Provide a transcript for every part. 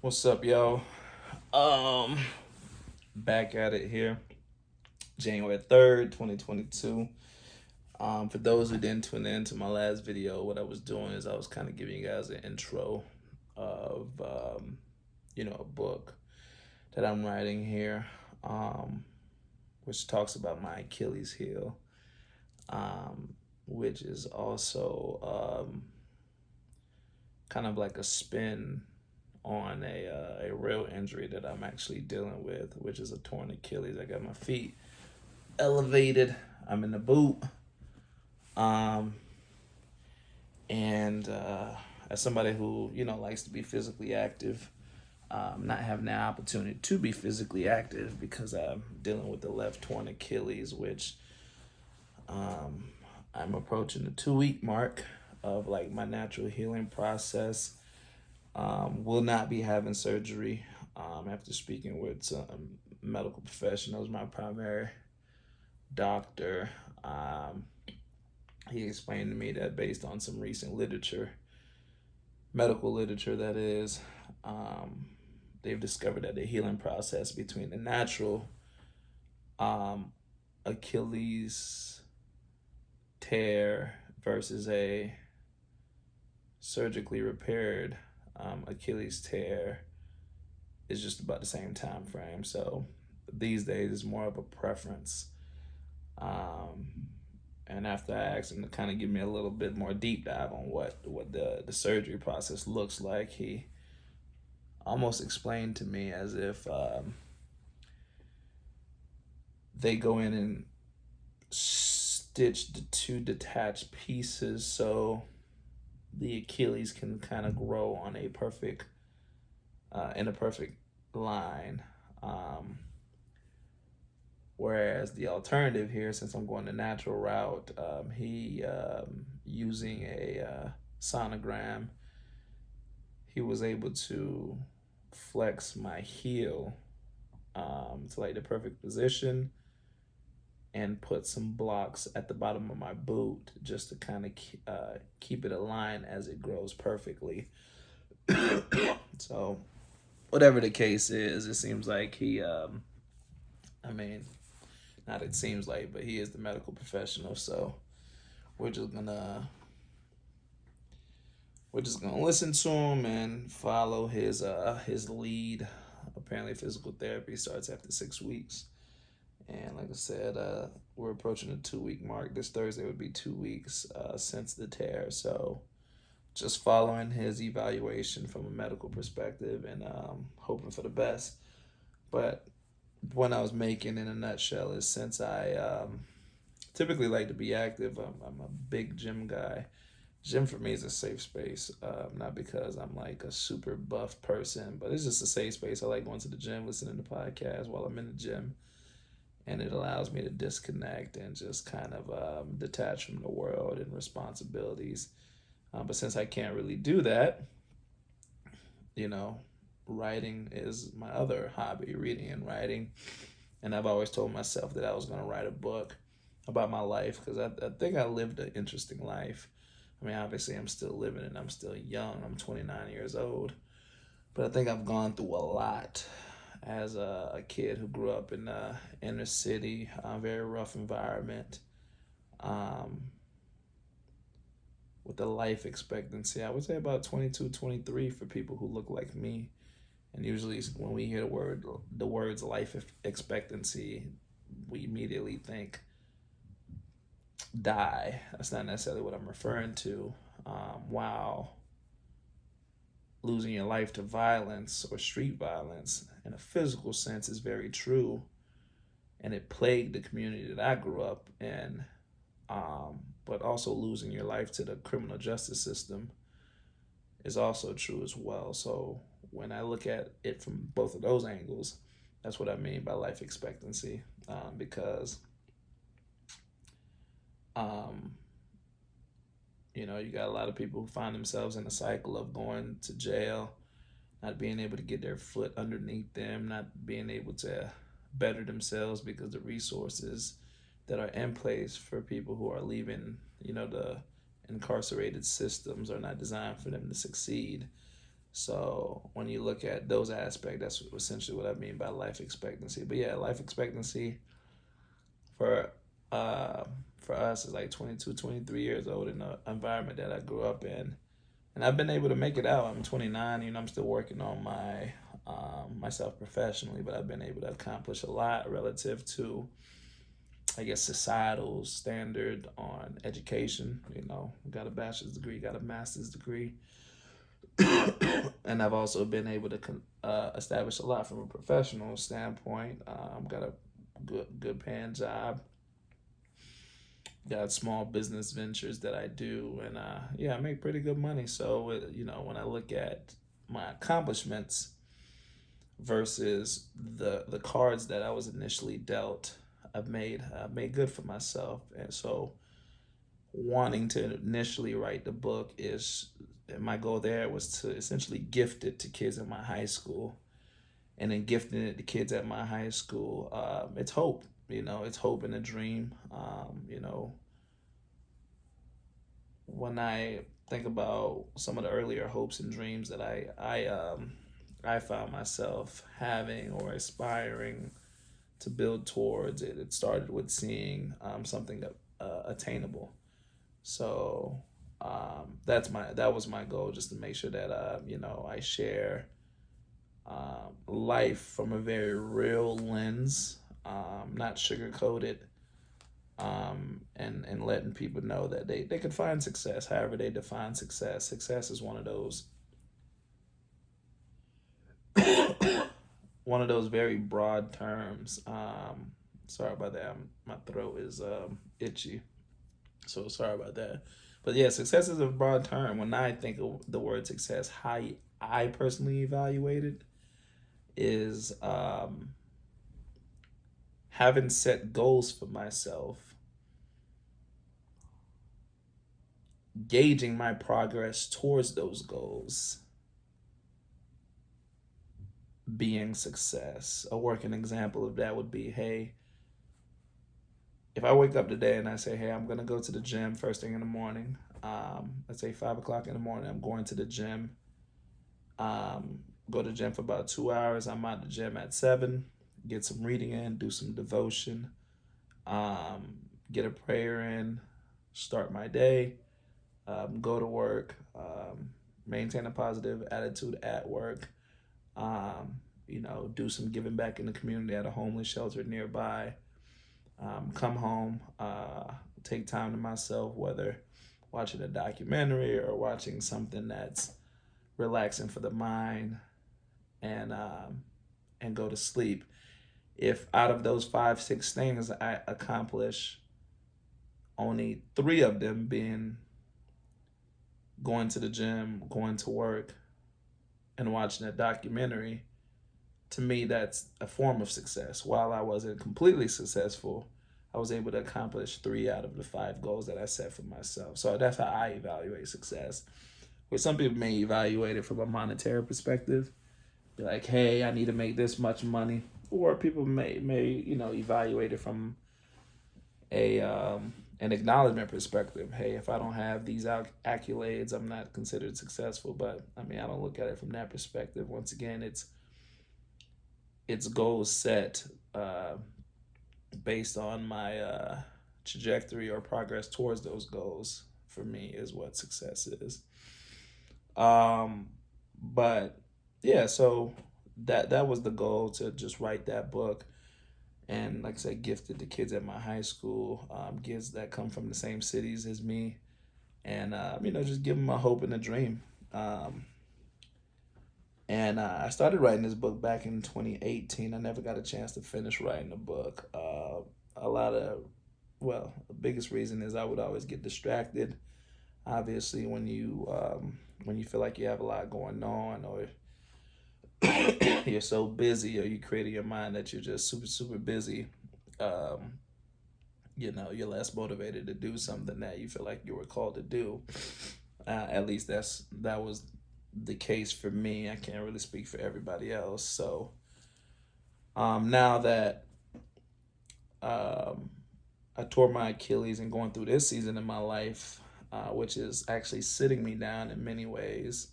What's up, yo? Um, Back at it here, January 3rd, 2022. For those who didn't tune in to my last video, what I was doing is I was kind of giving you guys an intro of, a book that I'm writing here, um, which talks about my Achilles heel, which is also kind of like a spin on a real injury that I'm actually dealing with, which is a torn Achilles. I got my feet elevated. I'm in the boot. Um, and as somebody who likes to be physically active, not having the opportunity to be physically active because I'm dealing with the left torn Achilles, which um, I'm approaching the 2 week mark of like my natural healing process. Will not be having surgery after speaking with some medical professionals. My primary doctor, he explained to me that based on some recent literature, medical literature that is, um, they've discovered that the healing process between the natural um, Achilles tear versus a surgically repaired Achilles tear is just about the same time frame. So these days it's more of a preference. Um, and after I asked him to kind of give me a little bit more deep dive on what the surgery process looks like, he almost explained to me as if they go in and stitch the two detached pieces so the Achilles can kind of grow on a perfect in a perfect line. Whereas the alternative here, since I'm going the natural route, he using a sonogram, he was able to flex my heel to like the perfect position and put some blocks at the bottom of my boot just to kind of keep it aligned as it grows perfectly. So, whatever the case is, it seems like he, I mean, not it seems like, but he is the medical professional. So we're just gonna we're just gonna listen to him and follow his lead. Apparently, physical therapy starts after 6 weeks, and like I said, we're approaching the 2 week mark. This Thursday would be 2 weeks since the tear. So just following his evaluation from a medical perspective and hoping for the best. But the point I was making in a nutshell is since I typically like to be active, I'm a big gym guy. Gym for me is a safe space, not because I'm like a super buff person, but it's just a safe space. I like going to the gym, listening to podcasts while I'm in the gym, and it allows me to disconnect and just kind of detach from the world and responsibilities. But since I can't really do that, you know, writing is my other hobby, reading and writing. And I've always told myself that I was going to write a book about my life because I think I lived an interesting life. I mean, obviously, I'm still living and I'm still young. I'm 29 years old. But I think I've gone through a lot as a kid who grew up in the inner city, a very rough environment, um, with a life expectancy. I would say about 22, 23 for people who look like me. And usually, when we hear the words life expectancy, we immediately think die. That's not necessarily what I'm referring to. While losing your life to violence or street violence in a physical sense is very true, and it plagued the community that I grew up in. But also losing your life to the criminal justice system is also true as well. So when I look at it from both of those angles, that's what I mean by life expectancy. Because um, you got a lot of people who find themselves in a cycle of going to jail, not being able to get their foot underneath them, not being able to better themselves because the resources that are in place for people who are leaving, the incarcerated systems are not designed for them to succeed. So when you look at those aspects, that's essentially what I mean by life expectancy. But yeah, life expectancy for uh, for us is like 22, 23 years old in the environment that I grew up in. And I've been able to make it out. I'm 29. I'm still working on myself professionally, but I've been able to accomplish a lot relative to, I guess, societal standard on education. Got a bachelor's degree, got a master's degree, and I've also been able to establish a lot from a professional standpoint. Got a good paying job, got small business ventures that I do, and yeah, I make pretty good money. So when I look at my accomplishments versus the cards that I was initially dealt, I've made good for myself, and so wanting to initially write the book is my goal. There was to essentially gift it to kids in my high school, and then gifting it to kids at my high school. It's hope. It's hope and a dream. When I think about some of the earlier hopes and dreams that I found myself having or aspiring to build towards it started with seeing something attainable. So that was my goal, just to make sure that I share life from a very real lens, not sugar coated, and letting people know that they could find success however they define success. Success is one of those very broad terms. Sorry about that. My throat is itchy, so sorry about that. But yeah, success is a broad term. When I think of the word success, how I personally evaluate it is having set goals for myself, gauging my progress towards those goals, being success. A working example of that would be, hey, if I wake up today and I say, hey, I'm gonna go to the gym first thing in the morning, let's say 5 o'clock in the morning, I'm going to the gym. Go to the gym for about 2 hours. I'm at the gym at 7. Get some reading in, do some devotion, get a prayer in, start my day, go to work, maintain a positive attitude at work, do some giving back in the community at a homeless shelter nearby, come home, take time to myself, whether watching a documentary or watching something that's relaxing for the mind, and go to sleep. If out of those 5, 6 things I accomplish only 3 of them being going to the gym, going to work, and watching a documentary, to me that's a form of success. While I wasn't completely successful, I was able to accomplish 3 out of the 5 goals that I set for myself. So that's how I evaluate success. Where some people may evaluate it from a monetary perspective, be like, hey, I need to make this much money. Or people may evaluate it from a an acknowledgement perspective. Hey, if I don't have these accolades, I'm not considered successful. But I mean, I don't look at it from that perspective. Once again, it's goals set based on my trajectory or progress towards those goals. For me, is what success is. But yeah, so that was the goal, to just write that book, and like I said, gifted to kids at my high school, kids that come from the same cities as me, and just give them a hope and a dream. And I started writing this book back in 2018. I never got a chance to finish writing the book. A lot of, well, the biggest reason is I would always get distracted. Obviously, when you feel like you have a lot going on, or you're so busy, or you create in your mind that you're just super super busy, um, you're less motivated to do something that you feel like you were called to do. At least that was the case for me. I can't really speak for everybody else. So now that um, I tore my Achilles and going through this season in my life, which is actually sitting me down in many ways,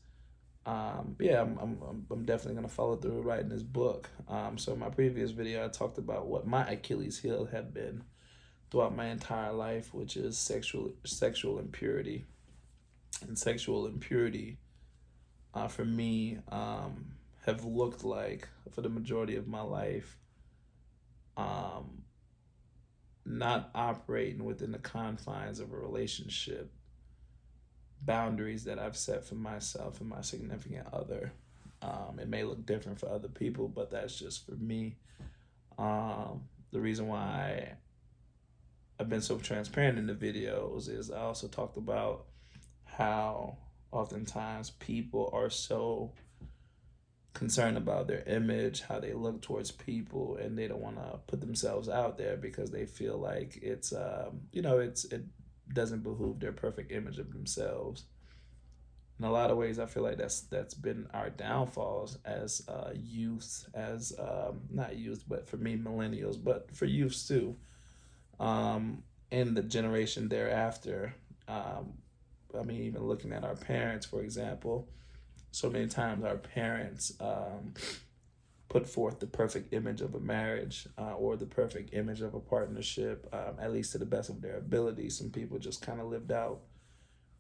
Yeah, I'm definitely gonna follow through with writing this book. So in my previous video, I talked about what my Achilles heel had been throughout my entire life, which is sexual impurity. And sexual impurity, for me, have looked like for the majority of my life, um, not operating within the confines of a relationship, boundaries that I've set for myself and my significant other. It may look different for other people, but that's just for me. The reason why I've been so transparent in the videos is I also talked about how oftentimes people are so concerned about their image, how they look towards people, and they don't want to put themselves out there because they feel like it doesn't behoove their perfect image of themselves. In a lot of ways, I feel like that's been our downfalls as youth, as not youth, but for me, millennials, but for youths too, um, in the generation thereafter. Um, I mean, even looking at our parents, for example, so many times our parents put forth the perfect image of a marriage or the perfect image of a partnership, at least to the best of their ability. Some people just kind of lived out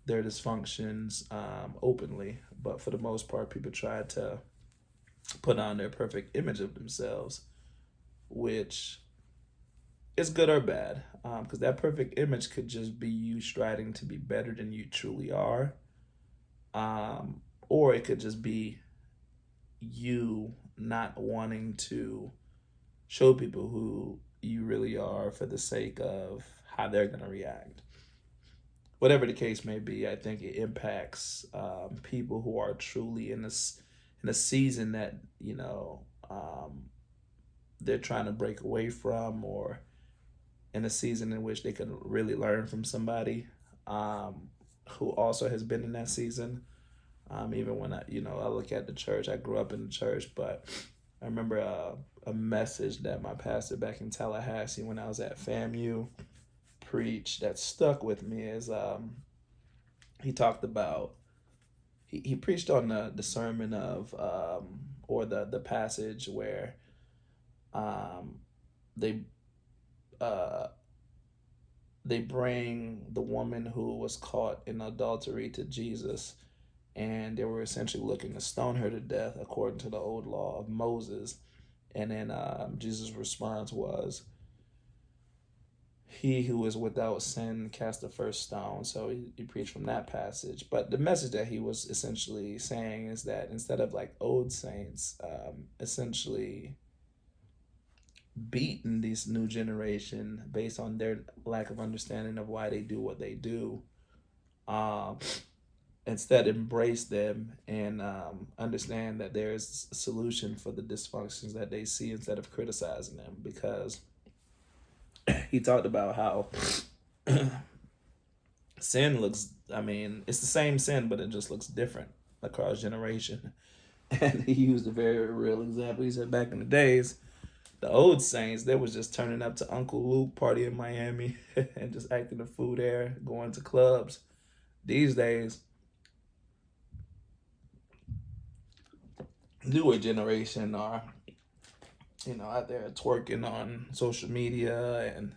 their dysfunctions openly, but for the most part, people tried to put on their perfect image of themselves, which is good or bad, because that perfect image could just be you striving to be better than you truly are, um, or it could just be you not wanting to show people who you really are for the sake of how they're going to react. Whatever the case may be, I think it impacts people who are truly in a season that they're trying to break away from, or in a season in which they can really learn from somebody who also has been in that season. Even when I look at the church, I grew up in the church, but I remember a message that my pastor back in Tallahassee when I was at FAMU preached that stuck with me is he talked about he preached on the sermon of or the passage where um, they uh, they bring the woman who was caught in adultery to Jesus, and they were essentially looking to stone her to death according to the old law of Moses. And then Jesus' response was, "He who is without sin cast the first stone." So he preached from that passage. But the message that he was essentially saying is that instead of like old saints, essentially beating this new generation based on their lack of understanding of why they do what they do, um, instead embrace them and understand that there's a solution for the dysfunctions that they see instead of criticizing them, because he talked about how sin looks, I mean, it's the same sin but it just looks different across generation. And he used a very real example. He said back in the days, the old saints, they was just turning up to Uncle Luke party in Miami and just acting a fool there, going to clubs. These days, newer generation are out there twerking on social media and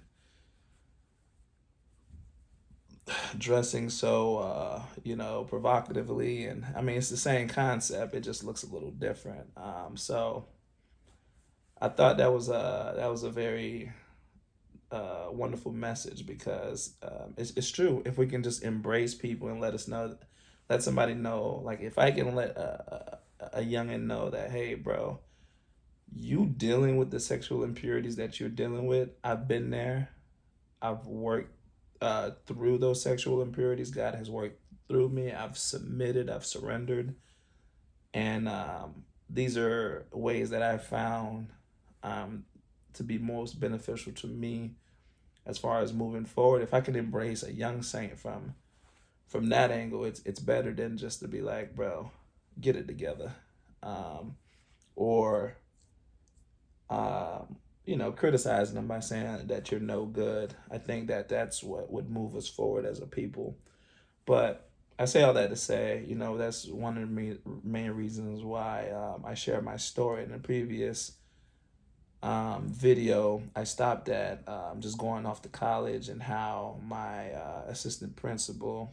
dressing so provocatively, and I mean it's the same concept, it just looks a little different. So I thought that was a very wonderful message, because it's true. If we can just embrace people and let somebody know, like if I can let a youngin know that, hey bro, you dealing with the sexual impurities that you're dealing with, I've been there. I've worked through those sexual impurities. God has worked through me. I've submitted. I've surrendered, and these are ways that I've found um, to be most beneficial to me as far as moving forward. If I can embrace a young saint from that angle, it's better than just to be like, bro, get it together, or criticizing them by saying that you're no good. I think that that's what would move us forward as a people. But I say all that to say, that's one of the main reasons why I shared my story in the previous video. I stopped at just going off to college and how my assistant principal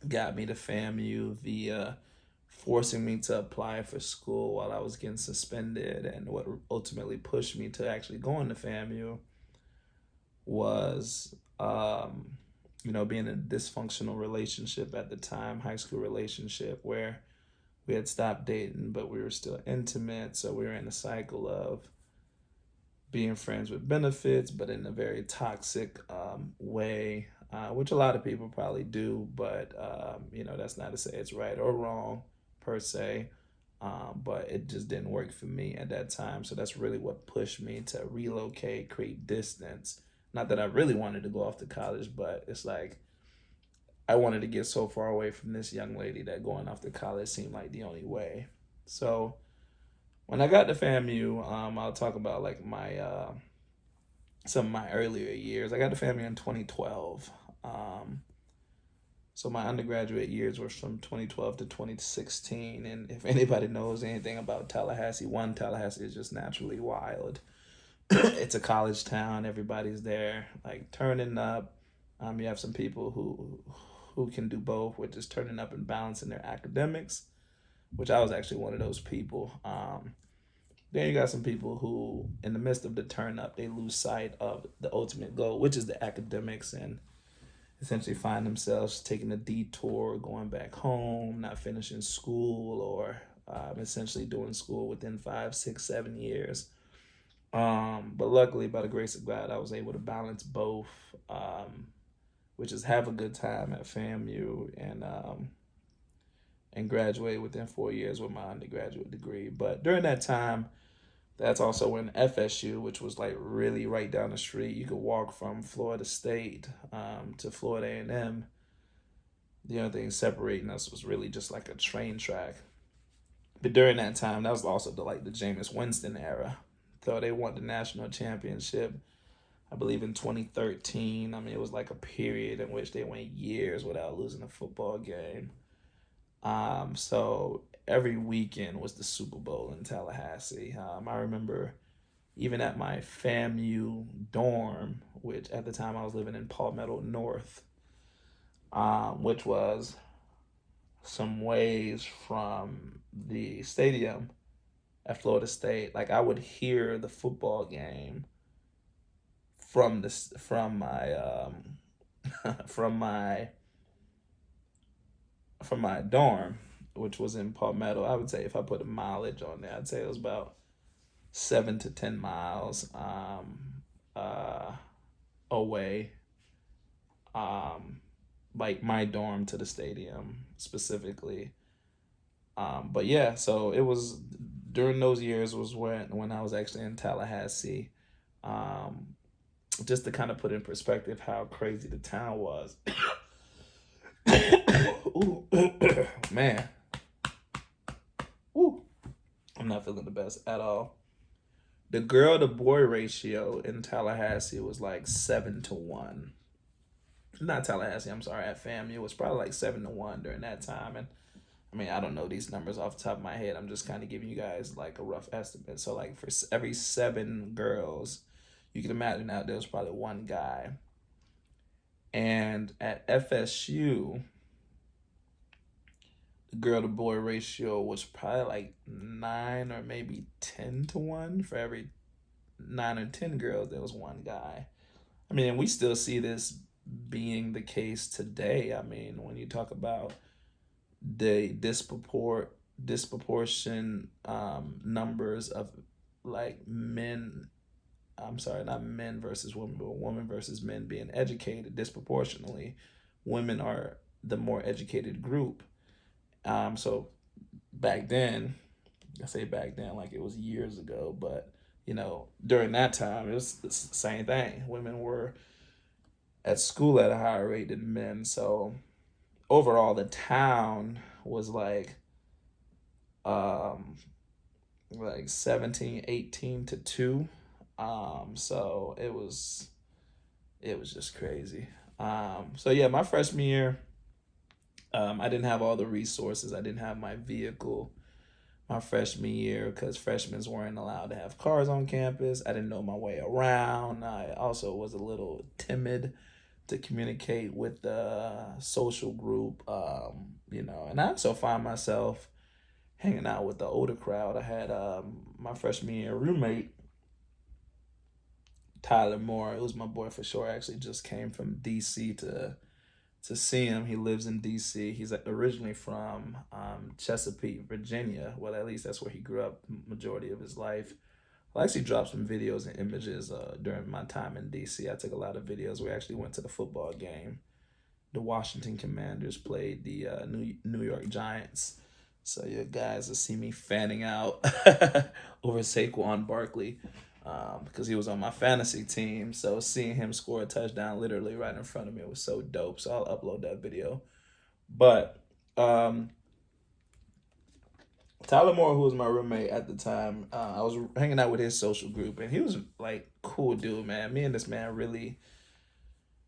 got me to FAMU via forcing me to apply for school while I was getting suspended. And what ultimately pushed me to actually going to FAMU was, being in a dysfunctional relationship at the time, high school relationship, where we had stopped dating, but we were still intimate. So we were in a cycle of being friends with benefits, but in a very toxic way, which a lot of people probably do. But, that's not to say it's right or wrong per se. But it just didn't work for me at that time. So that's really what pushed me to relocate, create distance. Not that I really wanted to go off to college, but it's like I wanted to get so far away from this young lady that going off to college seemed like the only way. So when I got to FAMU, I'll talk about like my some of my earlier years. I got to FAMU in 2012. So my undergraduate years were from 2012 to 2016. And if anybody knows anything about Tallahassee, Tallahassee is just naturally wild. It's a college town. Everybody's there, like turning up. You have some people who can do both, which is turning up and balancing their academics, which I was actually one of those people. Then you got some people who, in the midst of the turn up, they lose sight of the ultimate goal, which is the academics, and essentially find themselves taking a detour, going back home, not finishing school, or essentially doing school within 5, 6, 7 years. But luckily, by the grace of God, I was able to balance both, which is have a good time at FAMU and graduate within 4 years with my undergraduate degree. But during that time, that's also when FSU, which was like really right down the street. You could walk from Florida State to Florida A&M. The only thing separating us was really just like a train track. But during that time, that was also the Jameis Winston era. So they won the national championship, I believe, in 2013. I mean, it was like a period in which they went years without losing a football game. So every weekend was the Super Bowl in Tallahassee. I remember even at my FAMU dorm, which at the time I was living in Palmetto North, which was some ways from the stadium at Florida State. Like I would hear the football game from my from my dorm, which was in Palmetto. I would say if I put a mileage on there, I'd say it was about 7 to 10 miles away. Like my dorm to the stadium specifically. But yeah, so it was during those years was when I was actually in Tallahassee. Just to kind of put in perspective how crazy the town was. Ooh, man. Ooh, I'm not feeling the best at all. The girl to boy ratio in Tallahassee was like 7 to 1. Not Tallahassee, I'm sorry, at FAMU. It was probably like 7 to 1 during that time. And I mean, I don't know these numbers off the top of my head. I'm just kind of giving you guys like a rough estimate. So like for every 7 girls, you can imagine out there was probably one guy. And at FSU, the girl to boy ratio was probably like 9 or maybe 10 to 1. For every 9 or 10 girls, there was one guy. I mean, we still see this being the case today. I mean, when you talk about the disproportion numbers of like men, I'm sorry, not men versus women, but women versus men being educated disproportionately. Women are the more educated group. So back then, I say back then like it was years ago, but during that time it was the same thing. Women were at school at a higher rate than men. So overall, the town was um, like 17, 18 to 2. So it was just crazy. So yeah, my freshman year, I didn't have all the resources. I didn't have my vehicle my freshman year because freshmen weren't allowed to have cars on campus. I didn't know my way around. I also was a little timid to communicate with the social group, and I also find myself hanging out with the older crowd. I had my freshman year roommate, Tyler Moore. It was my boy for sure. I actually just came from DC to see him. He lives in DC. He's originally from Chesapeake, Virginia. Well, at least that's where he grew up majority of his life. I actually dropped some videos and images during my time in DC. I took a lot of videos. We actually went to the football game. The Washington Commanders played the New York Giants. So you guys will see me fanning out over Saquon Barkley because he was on my fantasy team. So seeing him score a touchdown literally right in front of me was so dope. So I'll upload that video. But Tyler Moore, who was my roommate at the time, I was hanging out with his social group, and he was like cool dude, man. Me and this man really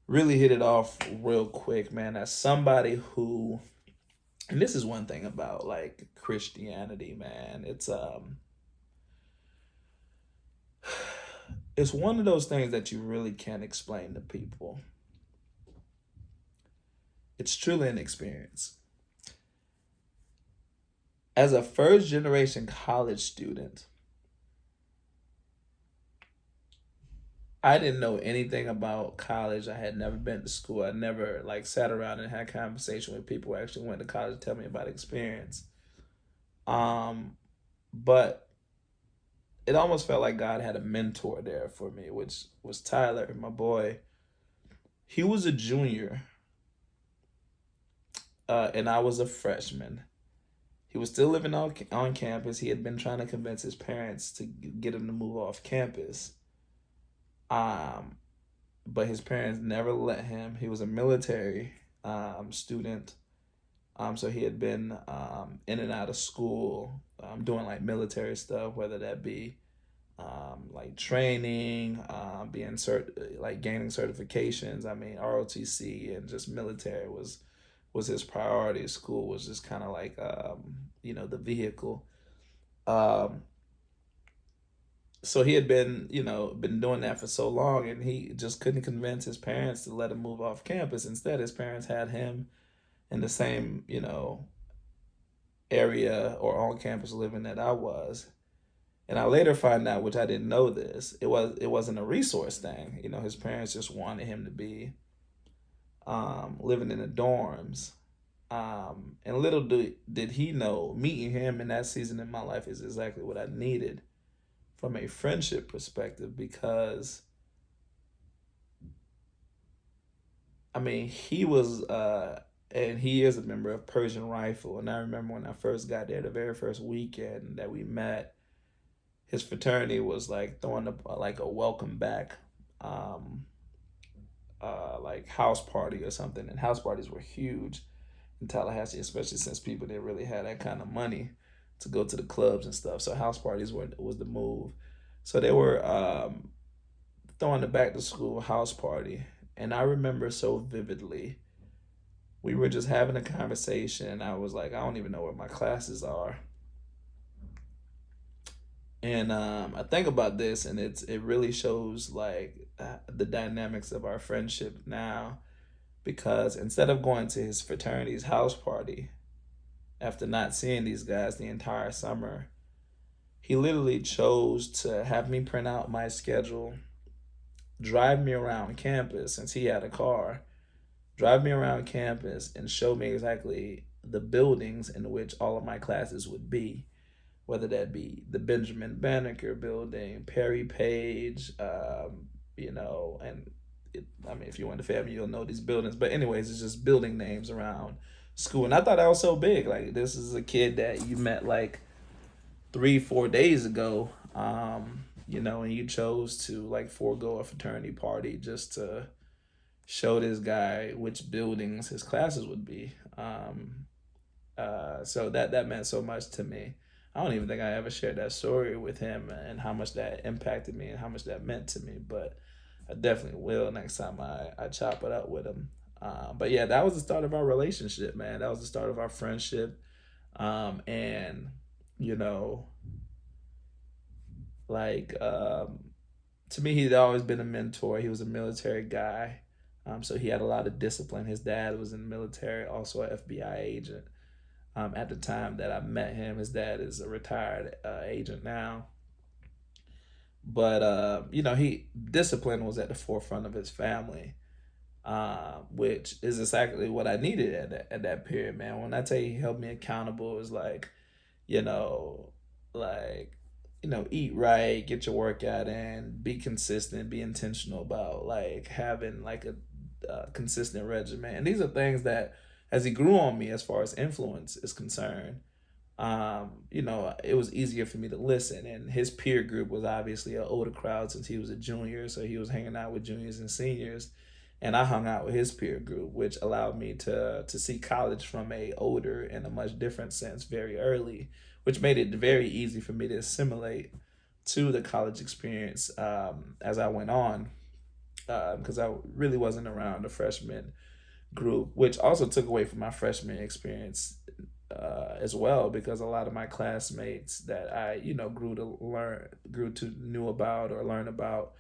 hit it off real quick, man. As somebody who, and this is one thing about like Christianity, man. It's one of those things that you really can't explain to people. It's truly an experience. As a first generation college student, I didn't know anything about college. I had never been to school. I never like sat around and had conversation with people who actually went to college to tell me about experience. Um, but it almost felt like God had a mentor there for me, which was Tyler, my boy. He was a junior, and I was a freshman. He was still living on campus. He had been trying to convince his parents to get him to move off campus. Um, but his parents never let him. He was a military student. So he had been in and out of school, doing like military stuff, whether that be like training, like gaining certifications. I mean, ROTC and just military was his priority. School was just kind of like the vehicle. Um, so he had been doing that for so long, and he just couldn't convince his parents to let him move off campus. Instead, his parents had him in the same area or on campus living that I was. And I later find out, which I didn't know this, it wasn't a resource thing. His parents just wanted him to be living in the dorms. And little did he know, meeting him in that season in my life is exactly what I needed from a friendship perspective, because I mean he was and he is a member of Persian Rifle. And I remember when I first got there, the very first weekend that we met, his fraternity was like throwing like a welcome back um like house party or something. And house parties were huge in Tallahassee, especially since people didn't really have that kind of money to go to the clubs and stuff. So house parties was the move. So they were throwing the back to school house party. And I remember so vividly, we were just having a conversation, and I was like, I don't even know where my classes are. And I think about this, and it really shows like the dynamics of our friendship now, because instead of going to his fraternity's house party after not seeing these guys the entire summer, he literally chose to have me print out my schedule, drive me around campus since he had a car, drive me around campus and show me exactly the buildings in which all of my classes would be, whether that be the Benjamin Banneker building, Perry Page, and I mean, if you went to family, you'll know these buildings. But anyways, it's just building names around school. And I thought that was so big. Like, this is a kid that you met like 3-4 days ago, and you chose to like forego a fraternity party just to show this guy which buildings his classes would be. So that meant so much to me. I don't even think I ever shared that story with him and how much that impacted me and how much that meant to me. But I definitely will next time I chop it up with him. But yeah, that was the start of our relationship, man. That was the start of our friendship. And you know, like to me, he'd always been a mentor. He was a military guy, so he had a lot of discipline. His dad was in the military, also an FBI agent. At the time that I met him, his dad is a retired agent now. But he discipline was at the forefront of his family, which is exactly what I needed at that period, man. When I tell you he held me accountable, it was like, you know, like, eat right, get your workout in, be consistent, be intentional about like having like a consistent regimen. And these are things that, as he grew on me as far as influence is concerned, it was easier for me to listen. And his peer group was obviously an older crowd since he was a junior, so he was hanging out with juniors and seniors, and I hung out with his peer group, which allowed me to see college from a older and a much different sense very early, which made it very easy for me to assimilate to the college experience as I went on, because I really wasn't around the freshman group, which also took away from my freshman experience as well, because a lot of my classmates that I grew to knew about or learn about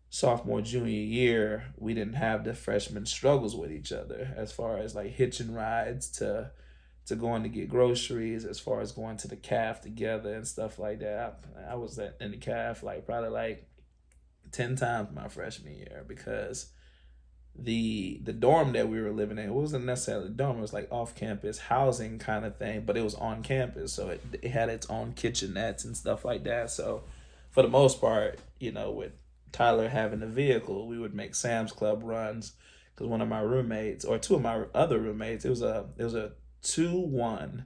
sophomore junior year, we didn't have the freshman struggles with each other as far as like hitching rides to going to get groceries, as far as going to the calf together and stuff like that. I was in the calf like probably like 10 times my freshman year, because the dorm that we were living in, it wasn't necessarily a dorm, it was like off campus housing kind of thing, but it was on campus, so it had its own kitchenettes and stuff like that. So for the most part, with Tyler having a vehicle, we would make Sam's Club runs, because one of my roommates, or two of my other roommates, it was a 2-1,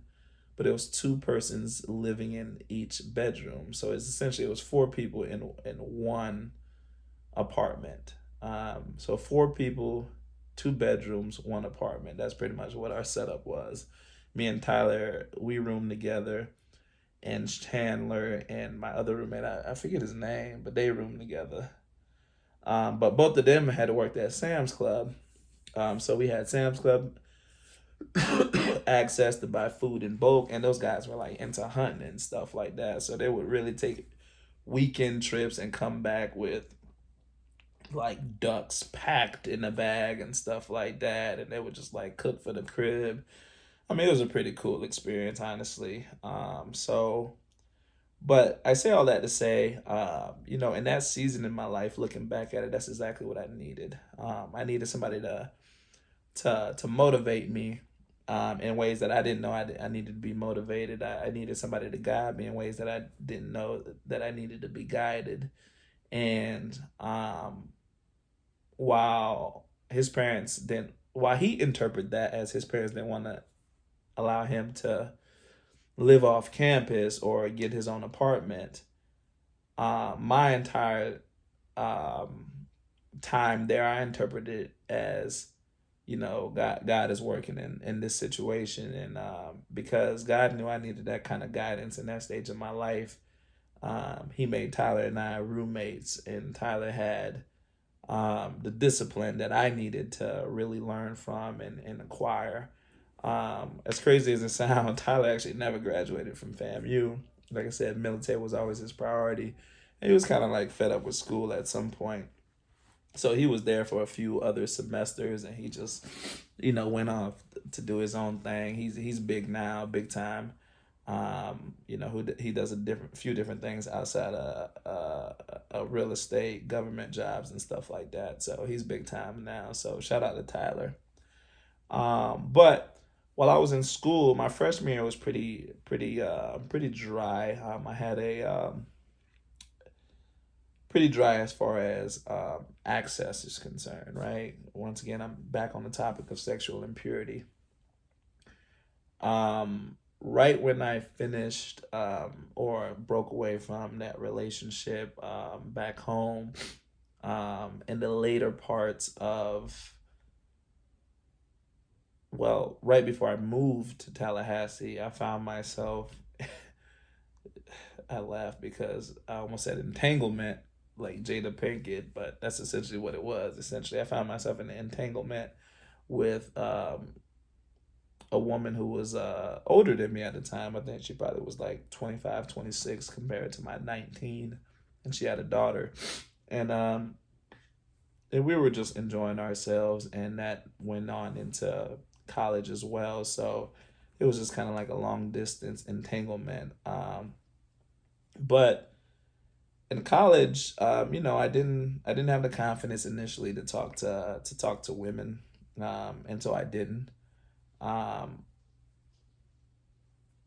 but it was two persons living in each bedroom, so it's essentially, it was four people in one apartment. So four people, two bedrooms, one apartment. That's pretty much what our setup was. Me and Tyler, we roomed together, and Chandler and my other roommate, I forget his name, but they roomed together. But both of them had worked at Sam's Club. So we had Sam's Club access to buy food in bulk, and those guys were like into hunting and stuff like that. So they would really take weekend trips and come back with like ducks packed in a bag and stuff like that, and they would just like cook for the crib. I mean, it was a pretty cool experience, honestly. But I say all that to say, in that season in my life, looking back at it, that's exactly what I needed. I needed somebody to motivate me, in ways that I didn't know I needed to be motivated. I needed somebody to guide me in ways that I didn't know that I needed to be guided. And while while he interpreted that as his parents didn't want to allow him to live off campus or get his own apartment, my entire um, time there, I interpreted it as, God is working in this situation. And because God knew I needed that kind of guidance in that stage of my life, he made Tyler and I roommates, and Tyler had the discipline that I needed to really learn from and acquire. As crazy as it sounds, Tyler actually never graduated from FAMU. Like I said, military was always his priority. And he was kind of like fed up with school at some point. So he was there for a few other semesters, and he just, went off to do his own thing. He's big now, big time. Who he does few different things outside of real estate, government jobs, and stuff like that. So he's big time now. So shout out to Tyler. But while I was in school, my freshman year was pretty dry. I had a pretty dry as far as access is concerned. Right. Once again, I'm back on the topic of sexual impurity. Right when I finished or broke away from that relationship back home, in the later parts of, well, right before I moved to Tallahassee, I found myself, I laugh because I almost said entanglement, like Jada Pinkett, but that's essentially what it was. Essentially, I found myself in an entanglement with a woman who was older than me at the time. I think she probably was like 25, 26 compared to my 19. And she had a daughter. And and we were just enjoying ourselves, and that went on into college as well. So it was just kind of like a long distance entanglement. But in college, I didn't have the confidence initially to talk to women, until I didn't. Um,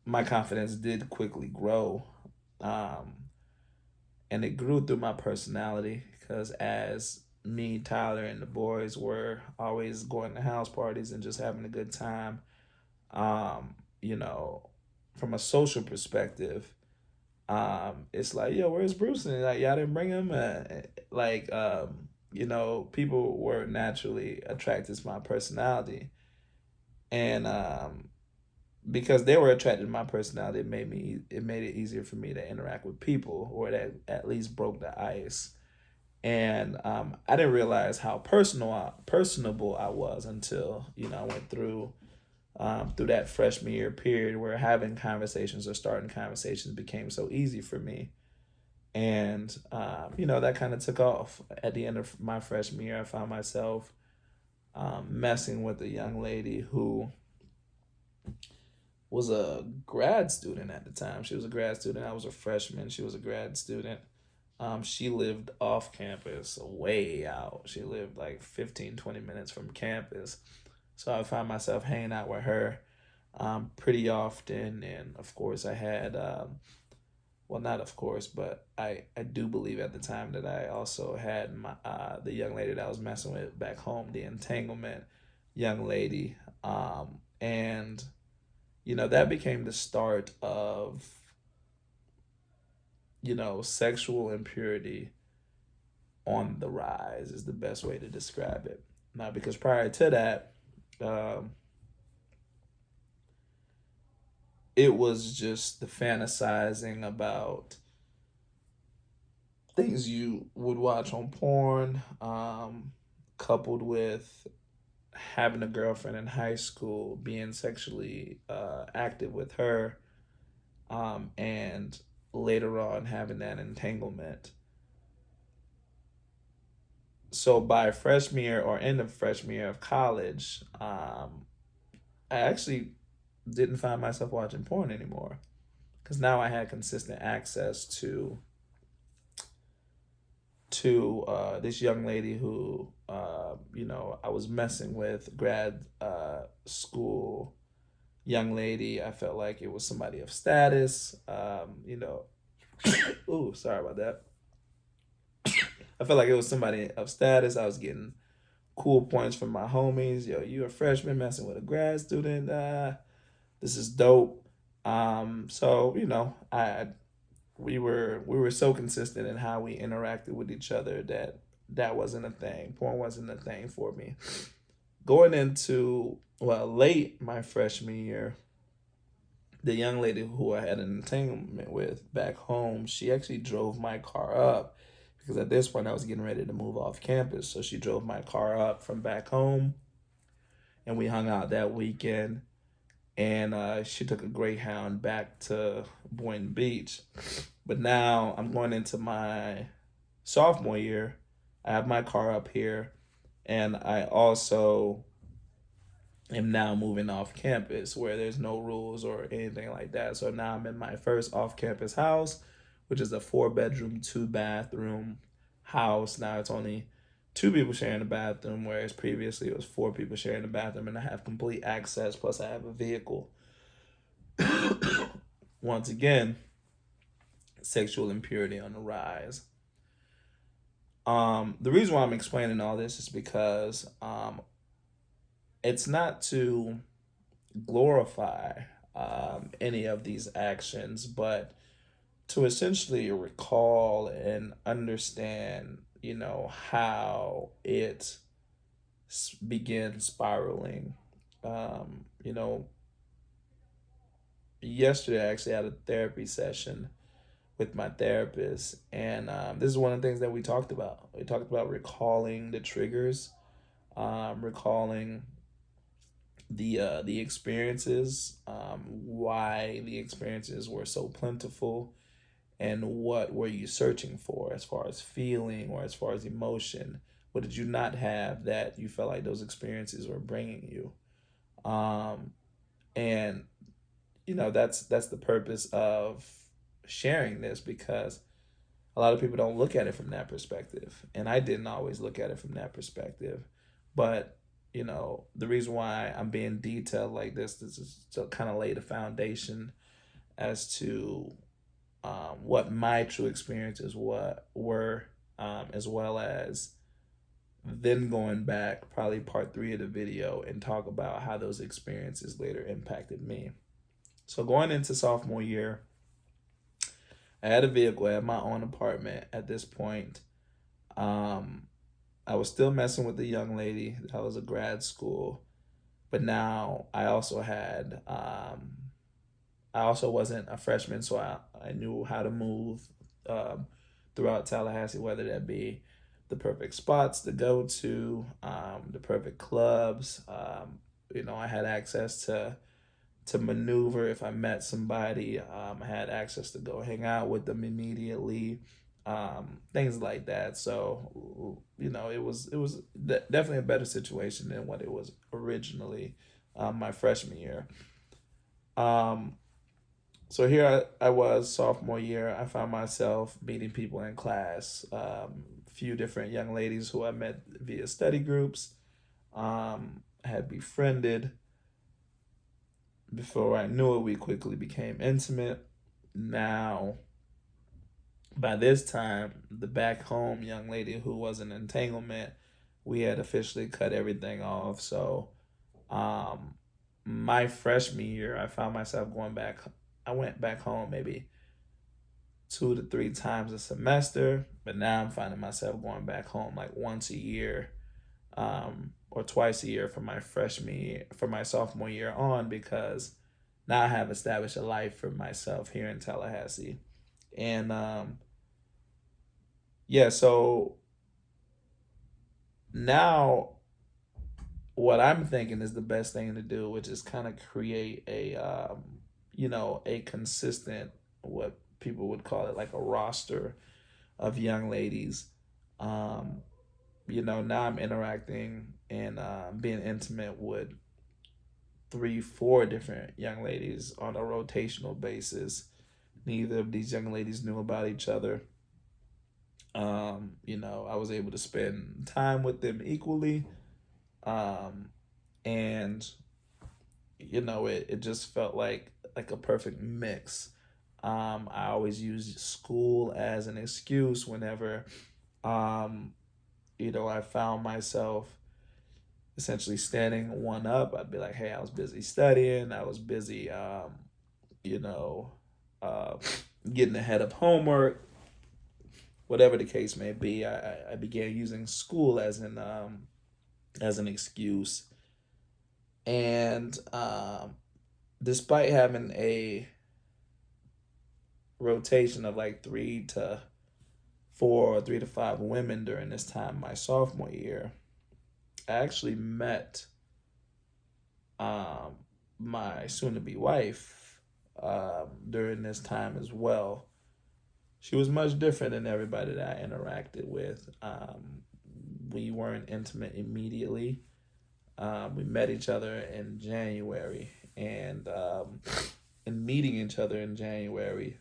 my confidence did quickly grow, um, and it grew through my personality because as me, Tyler, and the boys were always going to house parties and just having a good time. Um, you know, from a social perspective, it's like, yo, where's Bruce? And like, y'all didn't bring him. Like, people were naturally attracted to my personality, and because they were attracted to my personality, it made it easier for me to interact with people, or that at least broke the ice. And I didn't realize how personable I was until I went through that freshman year period where having conversations or starting conversations became so easy for me. And that kind of took off. At the end of my freshman year, I found myself messing with a young lady who was a grad student at the time. She was a grad student. I was a freshman. She was a grad student. She lived off campus, way out. She lived like 15, 20 minutes from campus. So I found myself hanging out with her pretty often. And of course, I had, well, not of course, but I do believe at the time that I also had the young lady that I was messing with back home, the entanglement young lady. And that became the start of, sexual impurity on the rise, is the best way to describe it. Now, because prior to that, um, it was just the fantasizing about things you would watch on porn, coupled with having a girlfriend in high school, being sexually active with her, and later on having that entanglement. So by freshman year or end of freshman year of college, I actually didn't find myself watching porn anymore because now I had consistent access to this young lady who I was messing with, grad school young lady. I felt like it was somebody of status. Ooh, sorry about that. I felt like it was somebody of status. I was getting cool points from my homies. Yo, you a freshman messing with a grad student. This is dope. So I we were so consistent in how we interacted with each other that wasn't a thing. Porn wasn't a thing for me. Going into late my freshman year, the young lady who I had an entanglement with back home, she actually drove my car up because at this point I was getting ready to move off campus. So she drove my car up from back home, and we hung out that weekend. And she took a Greyhound back to Boynton Beach. But now I'm going into my sophomore year. I have my car up here, and I also am now moving off campus where there's no rules or anything like that. So now I'm in my first off campus house, which is a 4 bedroom, 2 bathroom house. Now it's only two people sharing a bathroom, whereas previously it was four people sharing a bathroom, and I have complete access. Plus, I have a vehicle. Once again, sexual impurity on the rise. The reason why I'm explaining all this is because it's not to glorify any of these actions, but to essentially recall and understand, how it begins spiraling. Um, you know, Yesterday I actually had a therapy session with my therapist, and this is one of the things that we talked about. We talked about recalling the triggers, recalling. the experiences, why the experiences were so plentiful, and what were you searching for as far as feeling or as far as emotion. What did you not have that you felt like those experiences were bringing you? Um, and that's the purpose of sharing this, because a lot of people don't look at it from that perspective, and I didn't always look at it from that perspective. But the reason why I'm being detailed like this is to kind of lay the foundation as to what my true experiences were, as well as then going back, probably part three of the video, and talk about how those experiences later impacted me. So going into sophomore year, I had a vehicle, I had my own apartment at this point. Um, I was still messing with the young lady. I was a grad school, but now I also wasn't a freshman, so I knew how to move um, throughout Tallahassee, whether that be the perfect spots to go to, the perfect clubs. I had access to maneuver if I met somebody. I had access to go hang out with them immediately, things like that. So it was definitely a better situation than what it was originally, my freshman year. Um, so here I was sophomore year. I found myself meeting people in class. Few different young ladies who I met via study groups. I had befriended. Before I knew it, we quickly became intimate. Now, by this time, the back home young lady who was an entanglement, we had officially cut everything off. So, um, my freshman year, I found myself going back. I went back home maybe 2 to 3 times a semester, but now I'm finding myself going back home like once a year, or twice a year for my sophomore year on, because now I have established a life for myself here in Tallahassee. And yeah, so now what I'm thinking is the best thing to do, which is kind of create a consistent, what people would call it, like a roster of young ladies. Um, now I'm interacting and being intimate with 3, 4 different young ladies on a rotational basis. Neither of these young ladies knew about each other. I was able to spend time with them equally. Um, and it just felt like a perfect mix. I always use school as an excuse whenever um, I found myself essentially standing one up. I'd be like, hey, I was busy studying, I was busy you know, uh, getting ahead of homework, whatever the case may be. I began using school as an excuse, and despite having a rotation of like 3 to 4 or 3 to 5 women during this time, my sophomore year, I actually met um, my soon-to-be wife during this time as well. She was much different than everybody that I interacted with. We weren't intimate immediately. We met each other in January, and in meeting each other in January,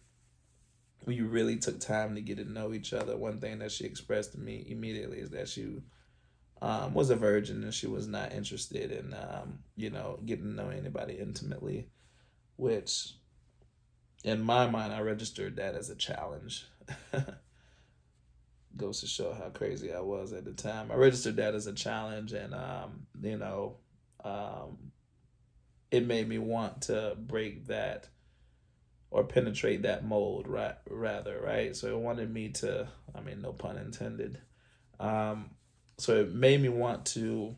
we really took time to get to know each other. One thing that she expressed to me immediately is that she was a virgin and she was not interested in getting to know anybody intimately, which in my mind I registered that as a challenge. Goes to show how crazy I was at the time. I registered that as a challenge, and um, it made me want to break that or penetrate that mold, right? Rather, right? So it wanted me to, I mean, no pun intended. Um, so it made me want to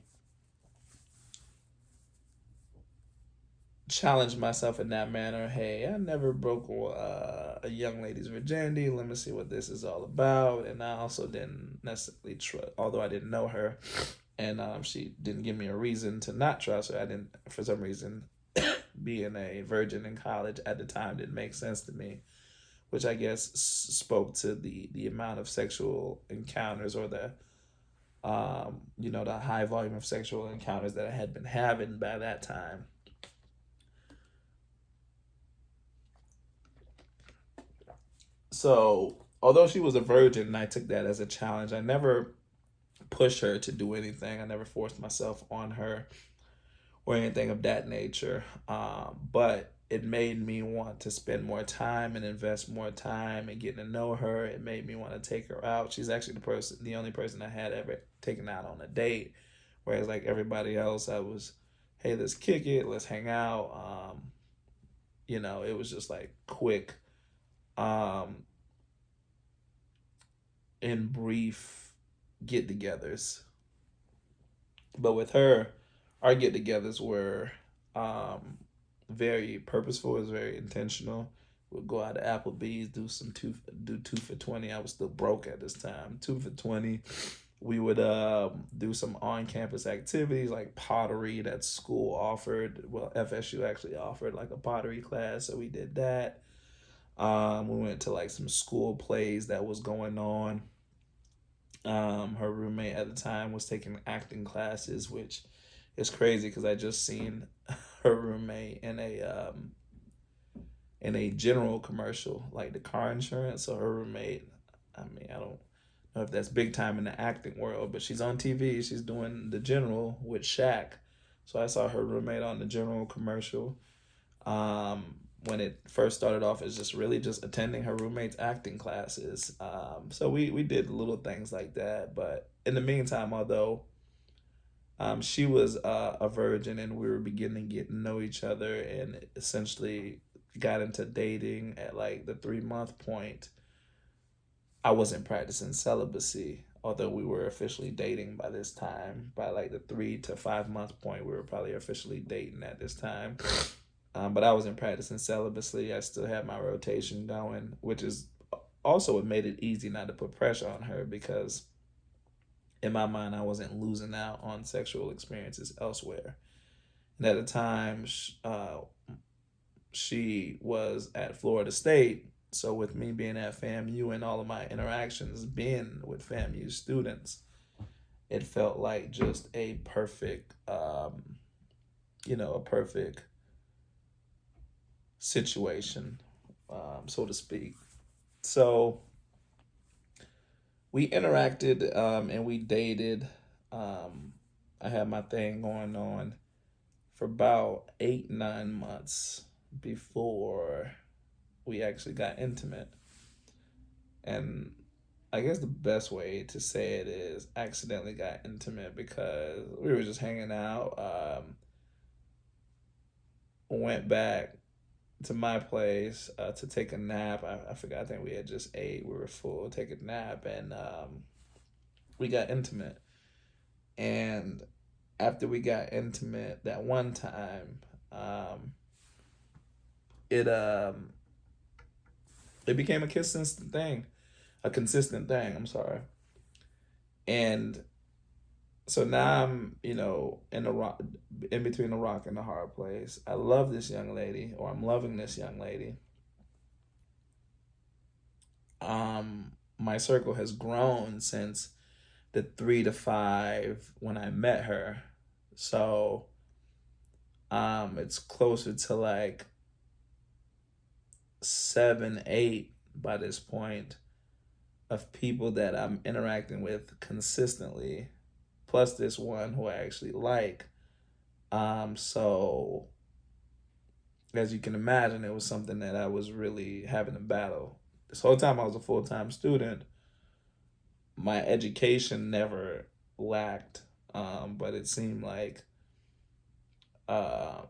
challenge myself in that manner. Hey, I never broke a young lady's virginity. Let me see what this is all about. And I also didn't necessarily trust, although I didn't know her, and she didn't give me a reason to not trust her. I didn't, for some reason, being a virgin in college at the time didn't make sense to me, which I guess spoke to the amount of sexual encounters, or the the high volume of sexual encounters that I had been having by that time. So, although she was a virgin and I took that as a challenge, I never pushed her to do anything. I never forced myself on her or anything of that nature. But it made me want to spend more time and invest more time in getting to know her. It made me want to take her out. She's actually the only person I had ever taken out on a date. Whereas like everybody else, I was, hey, let's kick it, let's hang out. It was just like quick, um, and brief get-togethers. But with her, our get-togethers were very purposeful. It was very intentional. We'd go out to Applebee's, do 2 for 20. I was still broke at this time. 2 for 20. We would do some on-campus activities like pottery that school offered. Well, FSU actually offered like a pottery class, so we did that. We went to like some school plays that was going on. Her roommate at the time was taking acting classes, which is crazy because I just seen her roommate in a general commercial, like the car insurance. So her roommate, I mean, I don't know if that's big time in the acting world, but she's on TV. She's doing the general with Shaq. So I saw her roommate on the general commercial. When it first started off as just really just attending her roommate's acting classes. So we did little things like that. But in the meantime, although she was a virgin and we were beginning to get to know each other and essentially got into dating at like the 3 month point, I wasn't practicing celibacy, although we were officially dating by this time. By like the 3 to 5 month point, we were probably officially dating at this time. But I wasn't practicing celibacy. I still had my rotation going, which is also what made it easy not to put pressure on her, because in my mind, I wasn't losing out on sexual experiences elsewhere. And at the time, she was at Florida State. So with me being at FAMU and all of my interactions being with FAMU students, it felt like just a perfect, a perfect situation, so to speak. So we interacted, and we dated. I had my thing going on for about 8, 9 months before we actually got intimate. And I guess the best way to say it is accidentally got intimate because we were just hanging out. Went back to my place to take a nap. I forgot. I think we had just ate. We were full. Take a nap, and we got intimate. And after we got intimate that one time, it it became a consistent thing. I'm sorry, and so now I'm in a rock, in between a rock and a hard place. I love this young lady, or I'm loving this young lady. My circle has grown since the 3 to 5 when I met her. So it's closer to like 7, 8 by this point of people that I'm interacting with consistently, plus this one who I actually like. So as you can imagine, it was something that I was really having to battle. This whole time I was a full-time student, my education never lacked, but it seemed like uh,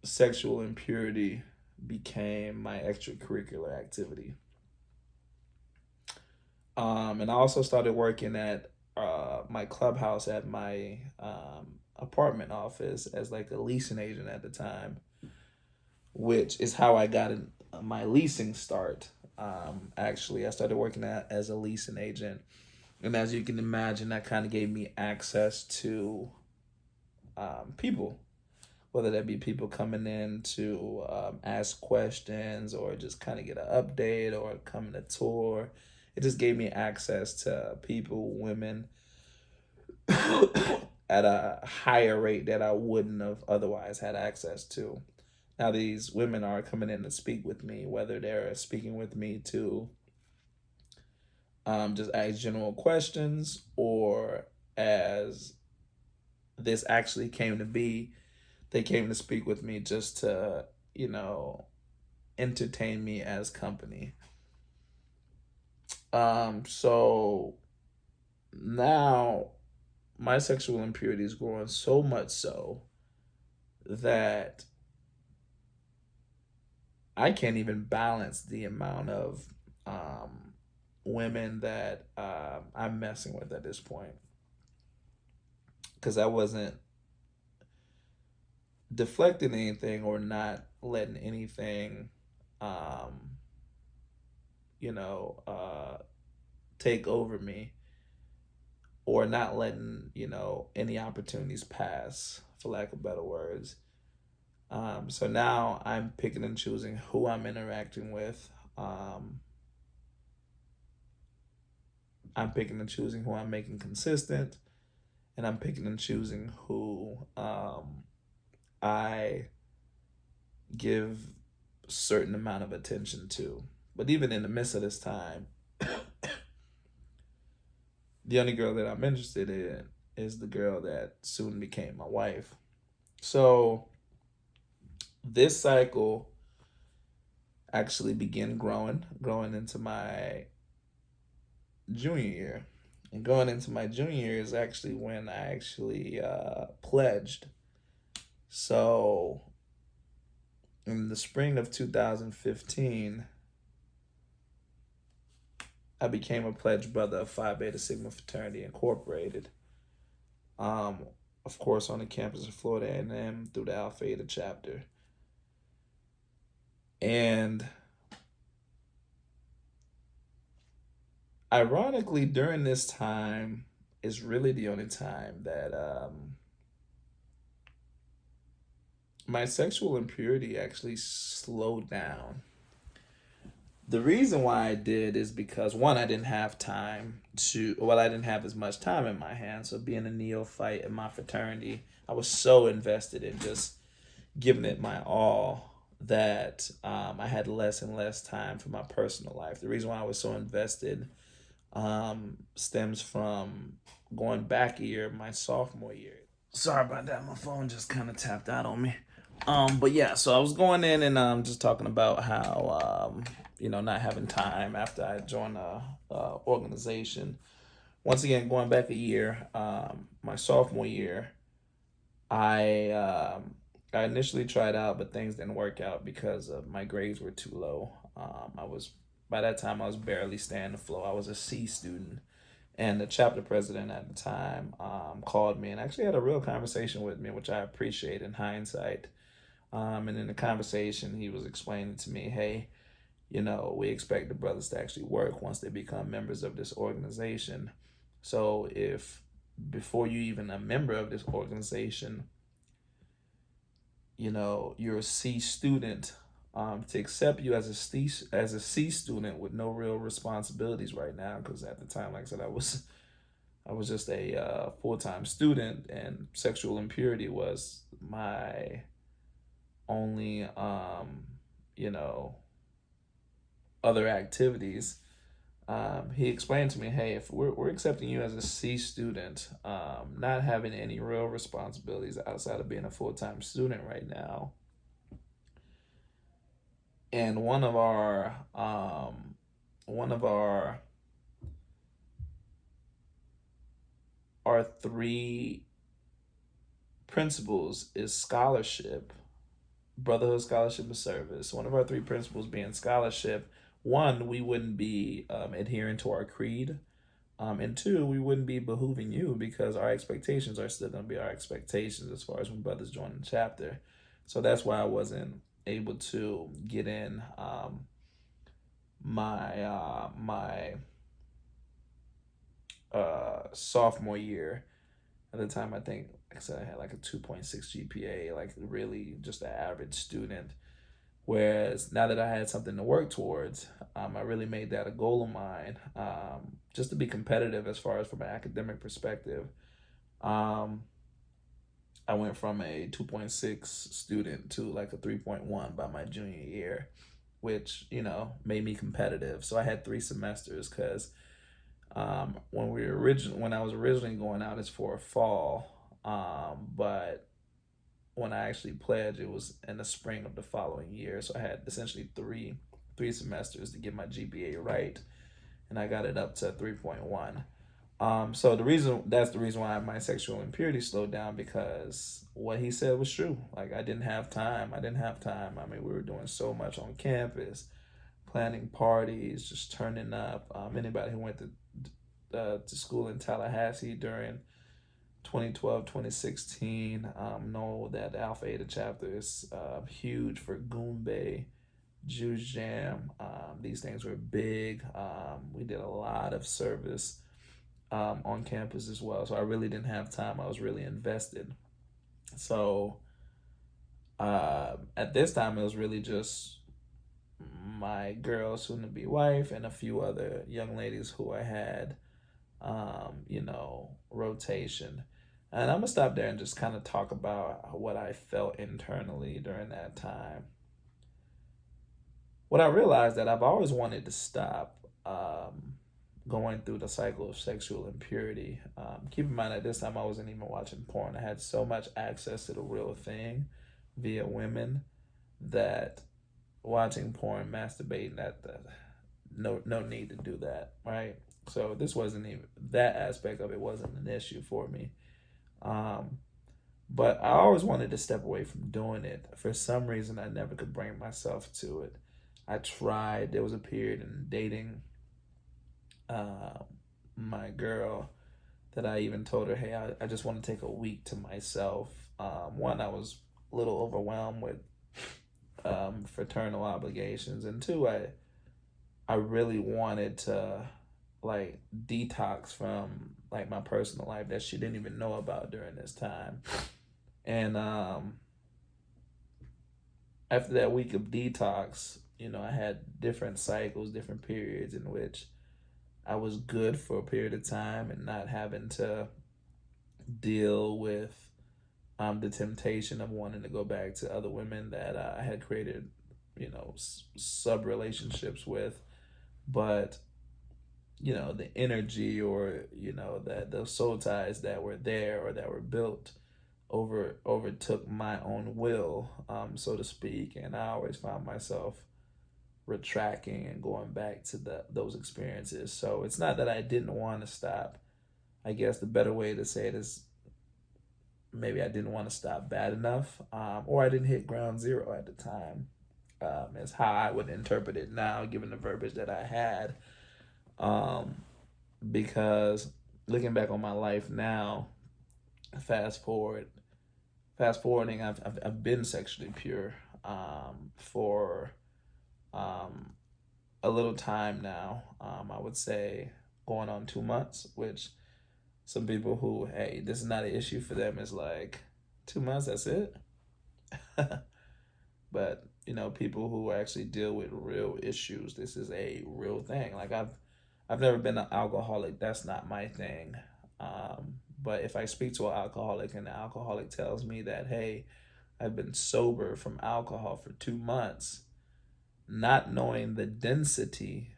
sexual impurity became my extracurricular activity. And I also started working at my clubhouse at my apartment office as like a leasing agent at the time, which is how I got my leasing start. Actually, I started working as a leasing agent And as you can imagine, that kind of gave me access to people, whether that be people coming in to ask questions or just kind of get an update or come to tour. It just gave me access to people, women, at a higher rate that I wouldn't have otherwise had access to. Now, these women are coming in to speak with me, whether they're speaking with me to just ask general questions, or as this actually came to be, they came to speak with me just to, you know, entertain me as company. So now my sexual impurity is growing so much so that I can't even balance the amount of women that I'm messing with at this point, because I wasn't deflecting anything or not letting anything, um, you know, take over me, or not letting, any opportunities pass, for lack of better words. So now I'm picking and choosing who I'm interacting with. I'm picking and choosing who I'm making consistent, and I'm picking and choosing who I give a certain amount of attention to. But even in the midst of this time, the only girl that I'm interested in is the girl that soon became my wife. So this cycle actually began growing into my junior year. And going into my junior year is actually when I actually pledged. So in the spring of 2015, I became a pledged brother of Phi Beta Sigma Fraternity Incorporated. Um, of course, on the campus of Florida A&M through the Alpha Eta chapter. And ironically, during this time is really the only time that my sexual impurity actually slowed down. The reason why I did is because, one, I didn't have time to, well, I didn't have as much time in my hands. So being a neophyte in my fraternity, I was so invested in just giving it my all that I had less and less time for my personal life. The reason why I was so invested stems from going back a year, my sophomore year. Sorry about that. My phone just kind of tapped out on me. But yeah, so I was going in and just talking about how not having time after I joined a organization. Once again, going back a year, my sophomore year, I I initially tried out, but things didn't work out because my grades were too low. I was By that time I was barely staying afloat. I was a C student, and the chapter president at the time called me and actually had a real conversation with me, which I appreciate in hindsight. And in the conversation, he was explaining to me, hey, we expect the brothers to actually work once they become members of this organization. So if before you even a member of this organization, you're a C student, to accept you as a C student with no real responsibilities right now, because at the time, like I said, I was just a full-time student, and sexual impurity was my only you know other activities. He explained to me, hey, if we're accepting you as a C student, not having any real responsibilities outside of being a full-time student right now, and one of our three principles is scholarship, brotherhood, scholarship, and service. One of our three principles being scholarship. One, we wouldn't be adhering to our creed. And two, we wouldn't be behooving you, because our expectations are still going to be our expectations as far as when brothers join the chapter. So that's why I wasn't able to get in my sophomore year. At the time, I think, like I said, I had like a 2.6 GPA, like really just an average student. Whereas now that I had something to work towards, I really made that a goal of mine, just to be competitive as far as from an academic perspective. Um, I went from a 2.6 student to like a 3.1 by my junior year, which, made me competitive. So I had 3 semesters because when I was originally going out, it's for a fall. But when I actually pledged, it was in the spring of the following year. So I had essentially three semesters to get my GPA right, and I got it up to 3.1. So that's the reason why my sexual impurity slowed down, because what he said was true. Like I didn't have time. I didn't have time. I mean, we were doing so much on campus, planning parties, just turning up. Anybody who went to school in Tallahassee during 2012, 2016, know that the Alpha Eta chapter is huge for Goombay, Juice Jam. These things were big. We did a lot of service on campus as well. So I really didn't have time. I was really invested. So at this time, it was really just my girl, soon to be wife, and a few other young ladies who I had, rotation. And I'm gonna stop there and just kind of talk about what I felt internally during that time. What I realized that I've always wanted to stop going through the cycle of sexual impurity. Keep in mind at this time I wasn't even watching porn. I had so much access to the real thing via women that watching porn, masturbating, that no need to do that, right? So this wasn't even that aspect of it wasn't an issue for me. Um, but I always wanted to step away from doing it. For some reason, I never could bring myself to it. I tried. There was a period in dating uh, my girl that I even told her, hey, I just want to take a week to myself. One, I was a little overwhelmed with fraternal obligations, and two, I really wanted to like detox from like my personal life that she didn't even know about during this time. And after that week of detox, I had different cycles, different periods in which I was good for a period of time and not having to deal with the temptation of wanting to go back to other women that I had created, sub relationships with. But the energy, or that those soul ties that were there or that were built overtook my own will, so to speak, and I always found myself retracting and going back to those experiences. So it's not that I didn't want to stop. I guess the better way to say it is maybe I didn't want to stop bad enough, or I didn't hit ground zero at the time. Is how I would interpret it now, given the verbiage that I had. Um, because looking back on my life now, fast forward, fast forwarding, I've been sexually pure for um, a little time now. I would say going on 2 months, which some people who, hey, this is not an issue for them, is like 2 months, that's it. But people who actually deal with real issues, this is a real thing. Like I've never been an alcoholic. That's not my thing. But if I speak to an alcoholic and the alcoholic tells me that, hey, I've been sober from alcohol for 2 months, not knowing the density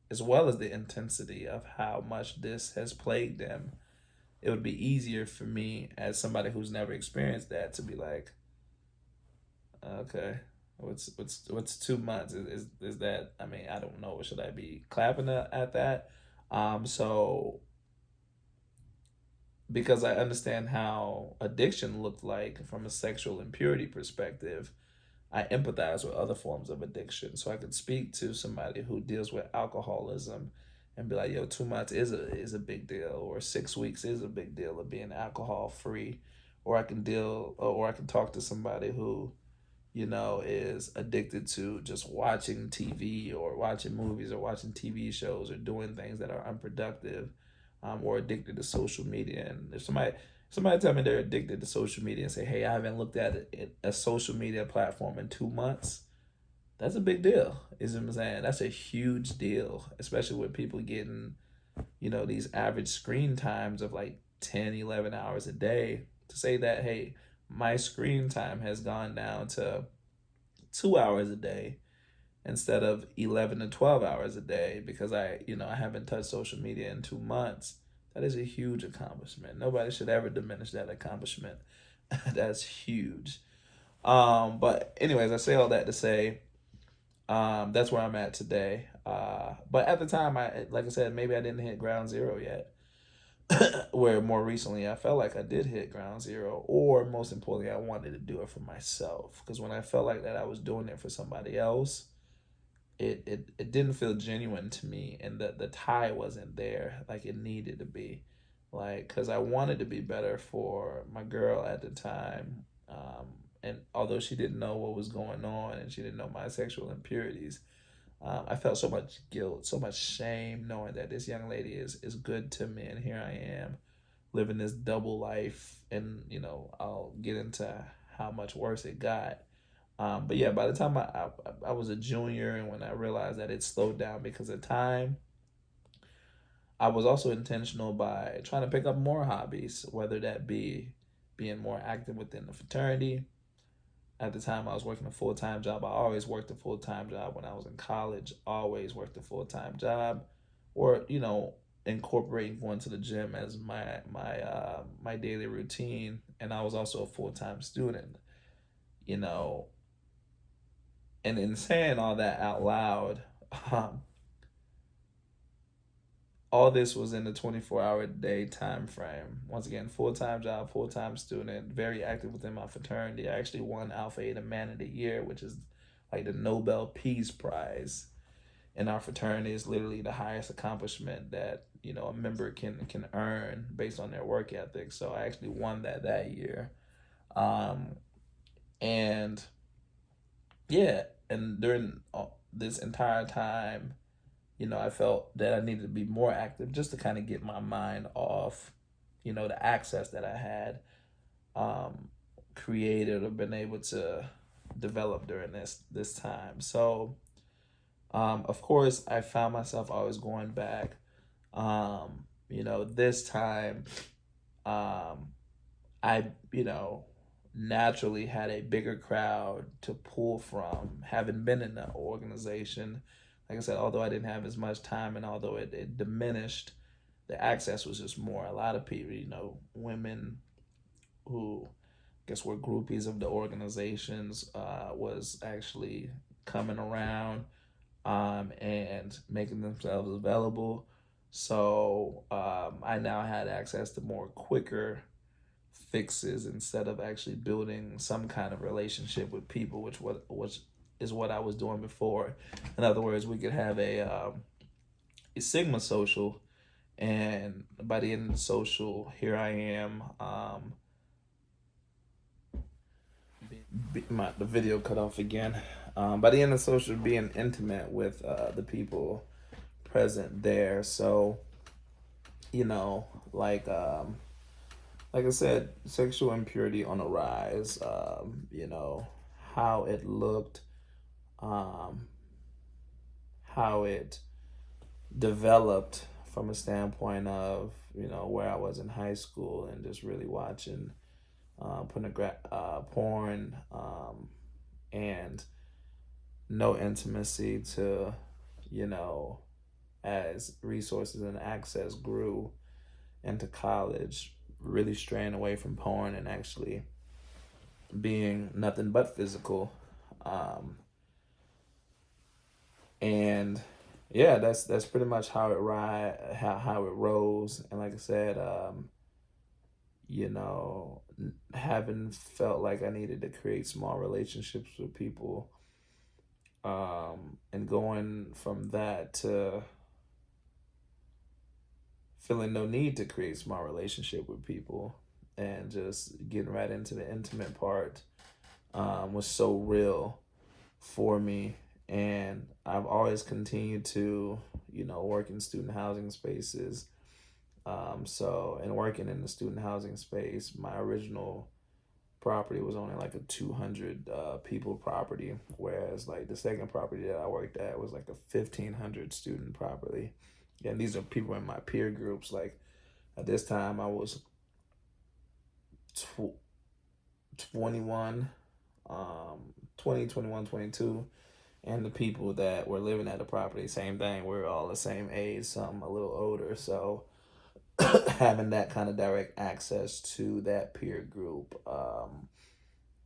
as well as the intensity of how much this has plagued them, it would be easier for me as somebody who's never experienced that to be like, okay, what's 2 months? Is that? I mean, I don't know. Should I be clapping at that? So because I understand how addiction looked like from a sexual impurity perspective, I empathize with other forms of addiction. So I could speak to somebody who deals with alcoholism and be like, yo, 2 months is a big deal, or 6 weeks is a big deal of being alcohol free. Or I can talk to somebody who, is addicted to just watching TV or watching movies or watching TV shows or doing things that are unproductive. or addicted to social media. And if somebody tell me they're addicted to social media and say, "Hey, I haven't looked at a social media platform in 2 months," that's a big deal. Is what I'm saying. That's a huge deal, especially with people getting, these average screen times of like 10, 11 hours a day. To say that, hey, my screen time has gone down to 2 hours a day instead of 11 to 12 hours a day because I haven't touched social media in 2 months. That is a huge accomplishment. Nobody should ever diminish that accomplishment. That's huge. But anyways, I say all that to say, that's where I'm at today. But at the time, like I said, maybe I didn't hit ground zero yet. Where more recently I felt like I did hit ground zero, or most importantly, I wanted to do it for myself. Because when I felt like that I was doing it for somebody else, it didn't feel genuine to me, and the tie wasn't there like it needed to be. Like, because I wanted to be better for my girl at the time. And although she didn't know what was going on and she didn't know my sexual impurities, I felt so much guilt, so much shame knowing that this young lady is good to me, and here I am living this double life. And I'll get into how much worse it got. But yeah, by the time I was a junior, and when I realized that it slowed down because of time, I was also intentional by trying to pick up more hobbies, whether that be being more active within the fraternity. At the time, I was working a full time job. I always worked a full time job when I was in college. Always worked a full time job, or incorporating going to the gym as my daily routine. And I was also a full time student. You know, and in saying all that out loud, um, all this was in the 24-hour day time frame. Once again, full time job, full time student, very active within my fraternity. I actually won Alpha Eta Man of the Year, which is like the Nobel Peace Prize in our fraternity. Is literally the highest accomplishment that a member can earn based on their work ethic. So I actually won that year, um, and yeah, and during this entire time, I felt that I needed to be more active just to kind of get my mind off, the access that I had um, created or been able to develop during this time. So, of course, I found myself always going back. This time, um, I, naturally had a bigger crowd to pull from, having been in the organization. Like I said, although I didn't have as much time, and although it diminished, the access was just more. A lot of people, women who I guess were groupies of the organizations, was actually coming around, and making themselves available. So I now had access to more quicker fixes instead of actually building some kind of relationship with people, which is what I was doing before. In other words, we could have a Sigma social, and by the end of the social, here I am. The video cut off again. By the end of the social, being intimate with the people present there. So, you know, like like I said, sexual impurity on a rise. How it looked, um, how it developed from a standpoint of where I was in high school and just really watching porn, and no intimacy to as resources and access grew into college, really straying away from porn and actually being nothing but physical. Um, and yeah, that's pretty much how how it rose. And like I said, having felt like I needed to create small relationships with people, and going from that to feeling no need to create small relationship with people and just getting right into the intimate part, was so real for me. And I've always continued to, work in student housing spaces, So, and working in the student housing space, my original property was only like a 200 people property, whereas like the second property that I worked at was like a 1,500 student property. And these are people in my peer groups. Like at this time, I was 21, 20, 21, 22. And the people that were living at the property, same thing. We were all the same age, some a little older. So having that kind of direct access to that peer group.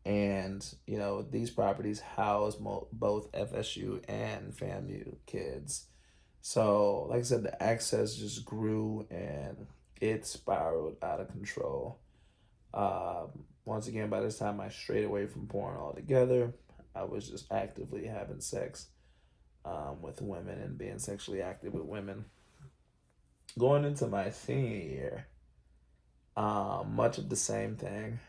And, you know, these properties house both FSU and FAMU kids. So, like I said, the access just grew and it spiraled out of control. Once again, by this time, I strayed away from porn altogether. I was just actively having sex with women and being sexually active with women. Going into my senior year, much of the same thing.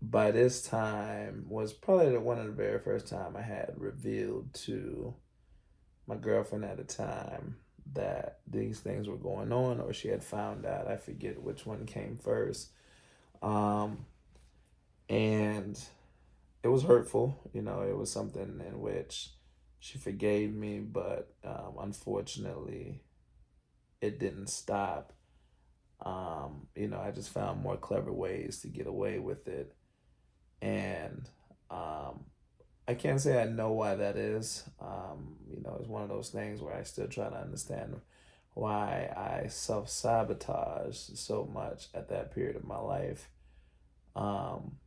By this time was probably one of the very first time I had revealed to my girlfriend at the time that these things were going on, or she had found out. I forget which one came first. And it was hurtful. You know, it was something in which she forgave me, but unfortunately, it didn't stop. You know, I just found more clever ways to get away with it. And I can't say I know why that is. You know, it's one of those things where I still try to understand why I self sabotage so much at that period of my life. Um,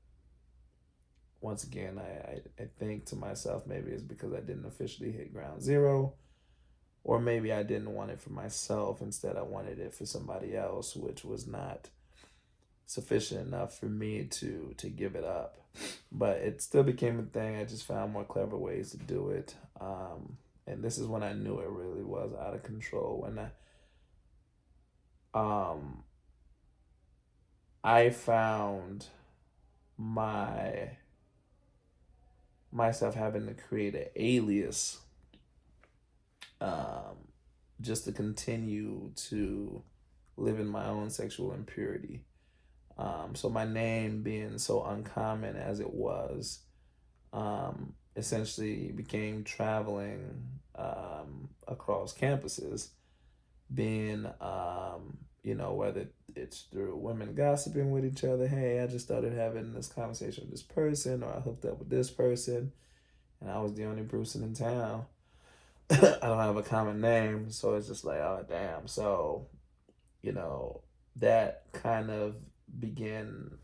Once again, I think to myself, maybe it's because I didn't officially hit ground zero, or maybe I didn't want it for myself. Instead, I wanted it for somebody else, which was not sufficient enough for me to give it up. But it still became a thing. I just found more clever ways to do it. And this is when I knew it really was out of control. When I found myself having to create an alias, just to continue to live in my own sexual impurity. So my name being so uncommon as it was, essentially became traveling across campuses, being, you know, whether it's through women gossiping with each other. Hey, I just started having this conversation with this person, or I hooked up with this person, and I was the only person in town. I don't have a common name, so it's just like, oh damn. So, you know, that kind of began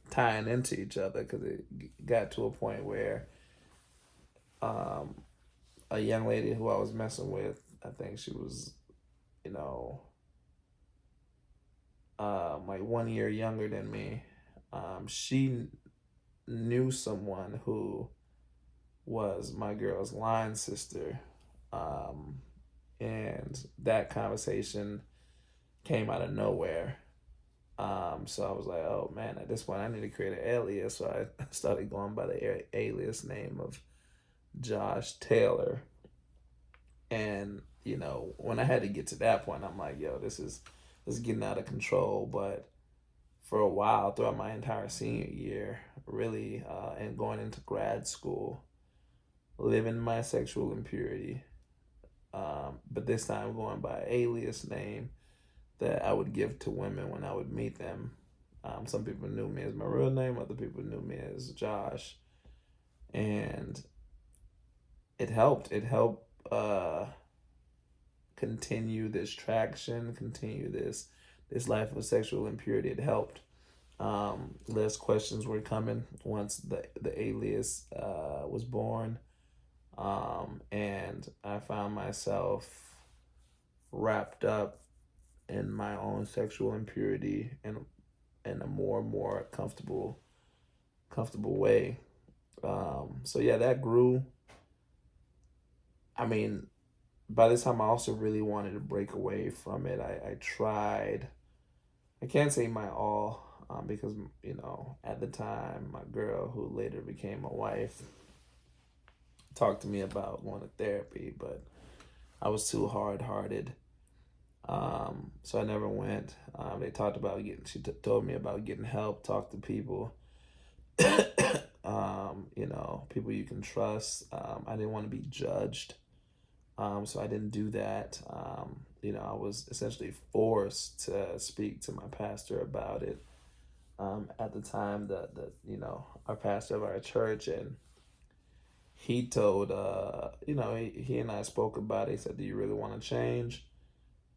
tying into each other, because it got to a point where um, a young lady who I was messing with, I think she was, you know, like 1 year younger than me. She knew someone who was my girl's line sister. Um, and that conversation came out of nowhere. So I was like, oh man, at this point I need to create an alias. So I started going by the alias name of Josh Taylor. And, you know, when I had to get to that point, I'm like, yo, this is getting out of control. But for a while, throughout my entire senior year, really, and going into grad school, living my sexual impurity, but this time going by alias name that I would give to women when I would meet them. Some people knew me as my real name, other people knew me as Josh. And it helped. It helped continue this traction, continue this life of sexual impurity. It helped. Less questions were coming once the alias was born. And I found myself wrapped up in my own sexual impurity in a more and more comfortable way. So yeah, that grew. I mean, by this time I also really wanted to break away from it. I tried. I can't say my all, because, you know, at the time my girl, who later became my wife, talked to me about going to therapy, but I was too hard hearted. So I never went. They talked about getting. She told me about getting help, talk to people. People you can trust. I didn't want to be judged, so I didn't do that. I was essentially forced to speak to my pastor about it. At the time, our pastor of our church, and he told, he and I spoke about it. He said, "Do you really want to change?"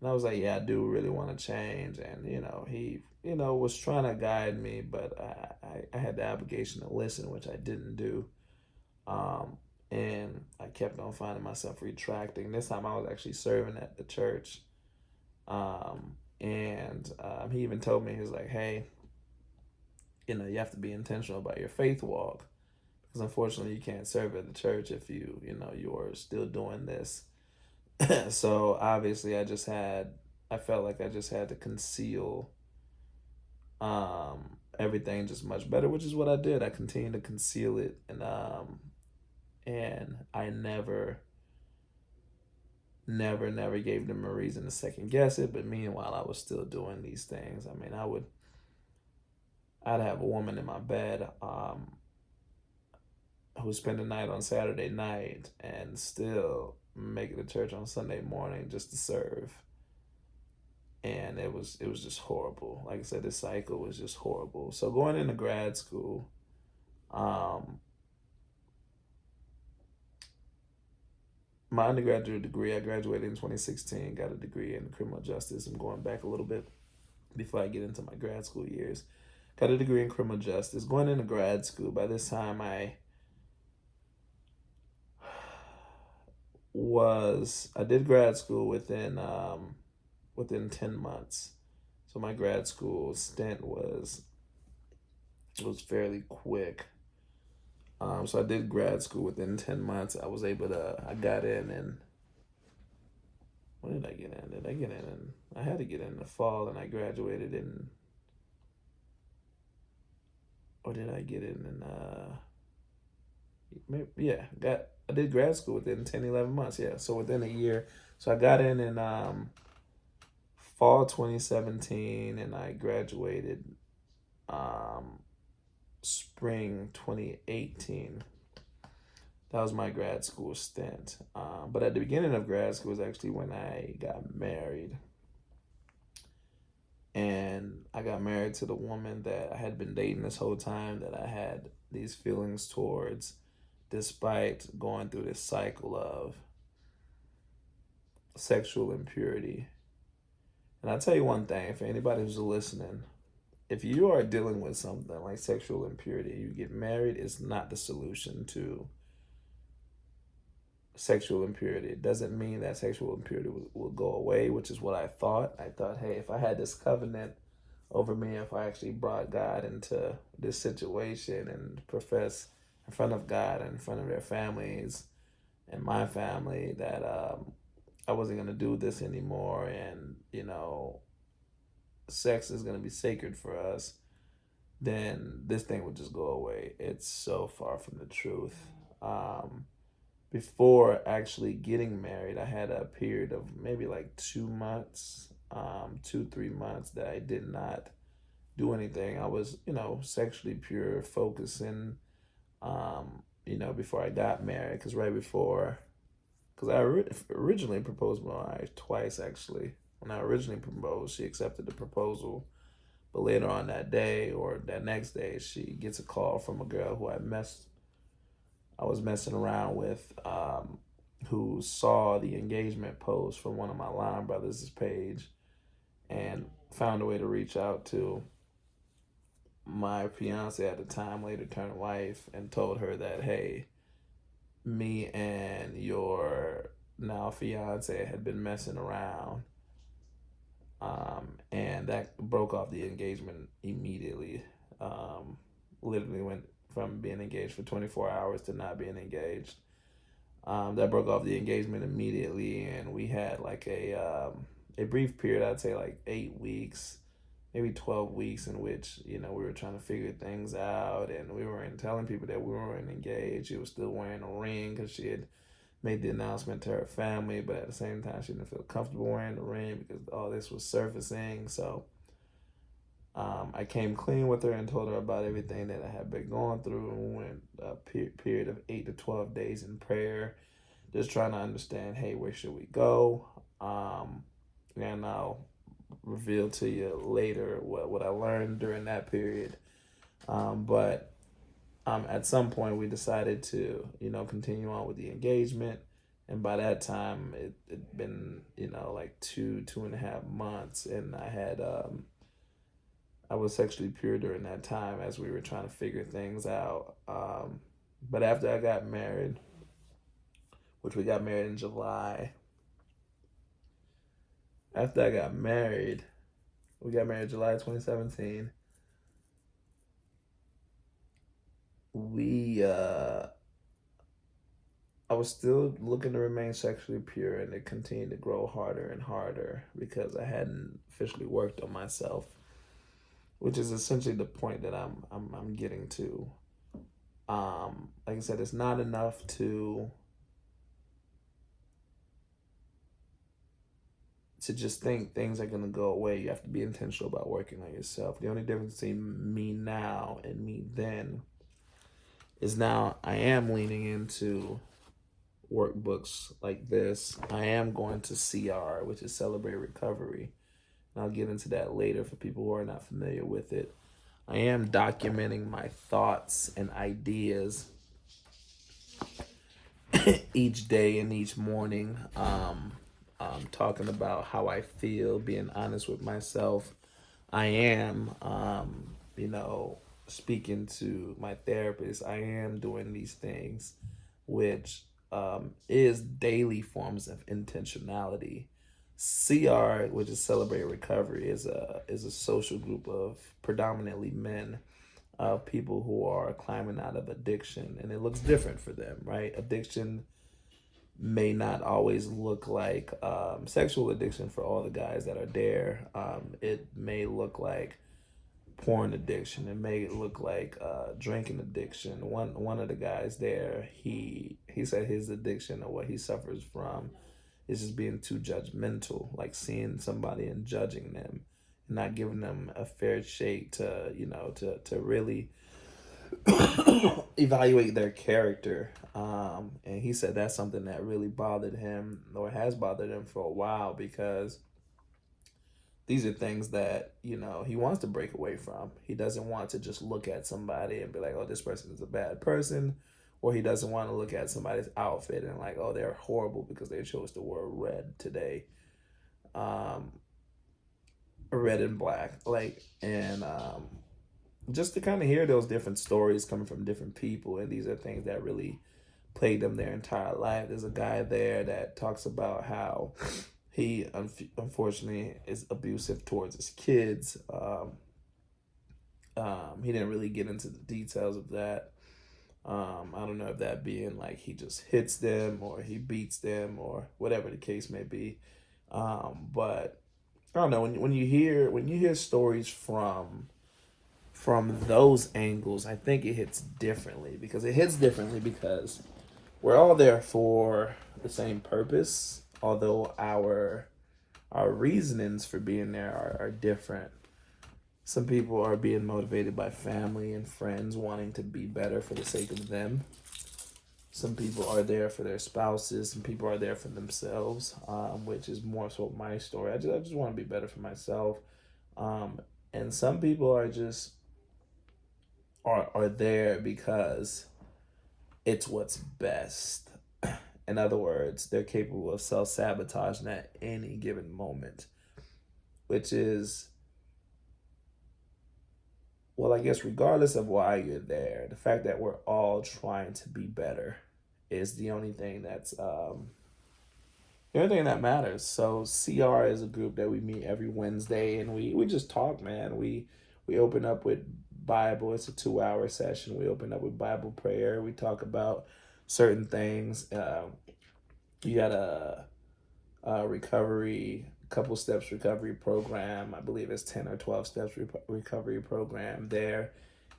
And I was like, "Yeah, I do really want to change." And he was trying to guide me, but I had the obligation to listen, which I didn't do. Um, and I kept on finding myself retracting. This time I was actually serving at the church. And he even told me, he was like, "Hey, you have to be intentional about your faith walk, because unfortunately you can't serve at the church if you're still doing this." So obviously I felt like I just had to conceal everything just much better, which is what I did. I continued to conceal it, and I never gave them a reason to second guess it. But meanwhile, I was still doing these things. I mean, I'd have a woman in my bed who spend the night on Saturday night and still make it to church on Sunday morning just to serve. And it was just horrible. Like I said, this cycle was just horrible. So going into grad school, um, my undergraduate degree, I graduated in 2016, got a degree in criminal justice. I'm going back a little bit before I get into my grad school years. Got a degree in criminal justice. Going into grad school, by this time I did grad school within 10 months. So my grad school stint was fairly quick. So I did grad school within 10 months. I got in, and when did I get in? Did I get in? And I had to get in the fall, and I graduated or did I get in maybe, yeah, I did grad school within 10, 11 months. Yeah. So within a year. So I got in fall 2017, and I graduated spring 2018. That was my grad school stint. But at the beginning of grad school was actually when I got married. And I got married to the woman that I had been dating this whole time, that I had these feelings towards, despite going through this cycle of sexual impurity. And I'll tell you one thing, for anybody who's listening, if you are dealing with something like sexual impurity, you get married, is not the solution to sexual impurity. It doesn't mean that sexual impurity will go away, which is what I thought. I thought, hey, if I had this covenant over me, if I actually brought God into this situation and profess in front of God and in front of their families and my family that I wasn't going to do this anymore, and sex is going to be sacred for us, then this thing would just go away. It's so far from the truth. Before actually getting married, I had a period of maybe like 2 months, 2, 3 months that I did not do anything. I was, sexually pure, focusing, before I got married. Because I originally proposed to my wife twice, actually. When I originally proposed, she accepted the proposal. But later on that day or that next day, she gets a call from a girl who I was messing around with, who saw the engagement post from one of my line brothers' page and found a way to reach out to my fiance at the time, later turned wife, and told her that, hey, me and your now fiance had been messing around. And that broke off the engagement immediately. Literally went from being engaged for 24 hours to not being engaged. That broke off the engagement immediately, and we had like a brief period, I'd say like 8 weeks, maybe 12 weeks, in which we were trying to figure things out, and we weren't telling people that we weren't engaged. She was still wearing a ring because she had made the announcement to her family, but at the same time, she didn't feel comfortable wearing the ring because all this was surfacing. So I came clean with her and told her about everything that I had been going through, and we went a period of 8 to 12 days in prayer, just trying to understand, hey, where should we go? And I'll reveal to you later what I learned during that period. But at some point, we decided to, continue on with the engagement. And by that time, it'd been, like 2.5 months. And I was sexually pure during that time as we were trying to figure things out. But after I got married, which we got married in July, after I got married, we got married July 2017. I was still looking to remain sexually pure, and it continued to grow harder and harder because I hadn't officially worked on myself, which is essentially the point that I'm getting to. Like I said, it's not enough to just think things are gonna go away. You have to be intentional about working on yourself. The only difference between me now and me then is now I am leaning into workbooks like this. I am going to CR, which is Celebrate Recovery. And I'll get into that later for people who are not familiar with it. I am documenting my thoughts and ideas each day and each morning. Talking about how I feel, being honest with myself. I am, speaking to my therapist. I am doing these things, which is daily forms of intentionality. CR, which is Celebrate Recovery, is a social group of predominantly men, of people who are climbing out of addiction, and it looks different for them, right? Addiction may not always look like sexual addiction for all the guys that are there. It may look like porn addiction. It may look like drinking addiction. One of the guys there, he said his addiction or what he suffers from is just being too judgmental, like seeing somebody and judging them, and not giving them a fair shake to to really evaluate their character. And he said that's something that really bothered him, or has bothered him for a while, because these are things that he wants to break away from. He doesn't want to just look at somebody and be like, oh, this person is a bad person, or he doesn't want to look at somebody's outfit and like, oh, they're horrible because they chose to wear red today, red and black, like. And just to kind of hear those different stories coming from different people, and these are things that really plagued them their entire life. There's a guy there that talks about how he unfortunately is abusive towards his kids. He didn't really get into the details of that. I don't know if that being like he just hits them or he beats them or whatever the case may be. But I don't know, when you hear stories from those angles, I think it hits differently, because we're all there for the same purpose, although our reasonings for being there are different. Some people are being motivated by family and friends wanting to be better for the sake of them. Some people are there for their spouses. Some people are there for themselves, which is more so my story. I just want to be better for myself. And some people are just are there because it's what's best. In other words, they're capable of self-sabotaging at any given moment, which is, well, I guess regardless of why you're there, the fact that we're all trying to be better is the only thing that matters. So CR is a group that we meet every Wednesday, and we just talk, man. We open up with Bible. It's a 2-hour session. We open up with Bible prayer. We talk about certain things. You got a recovery, couple steps recovery program. I believe it's 10 or 12 steps recovery program there.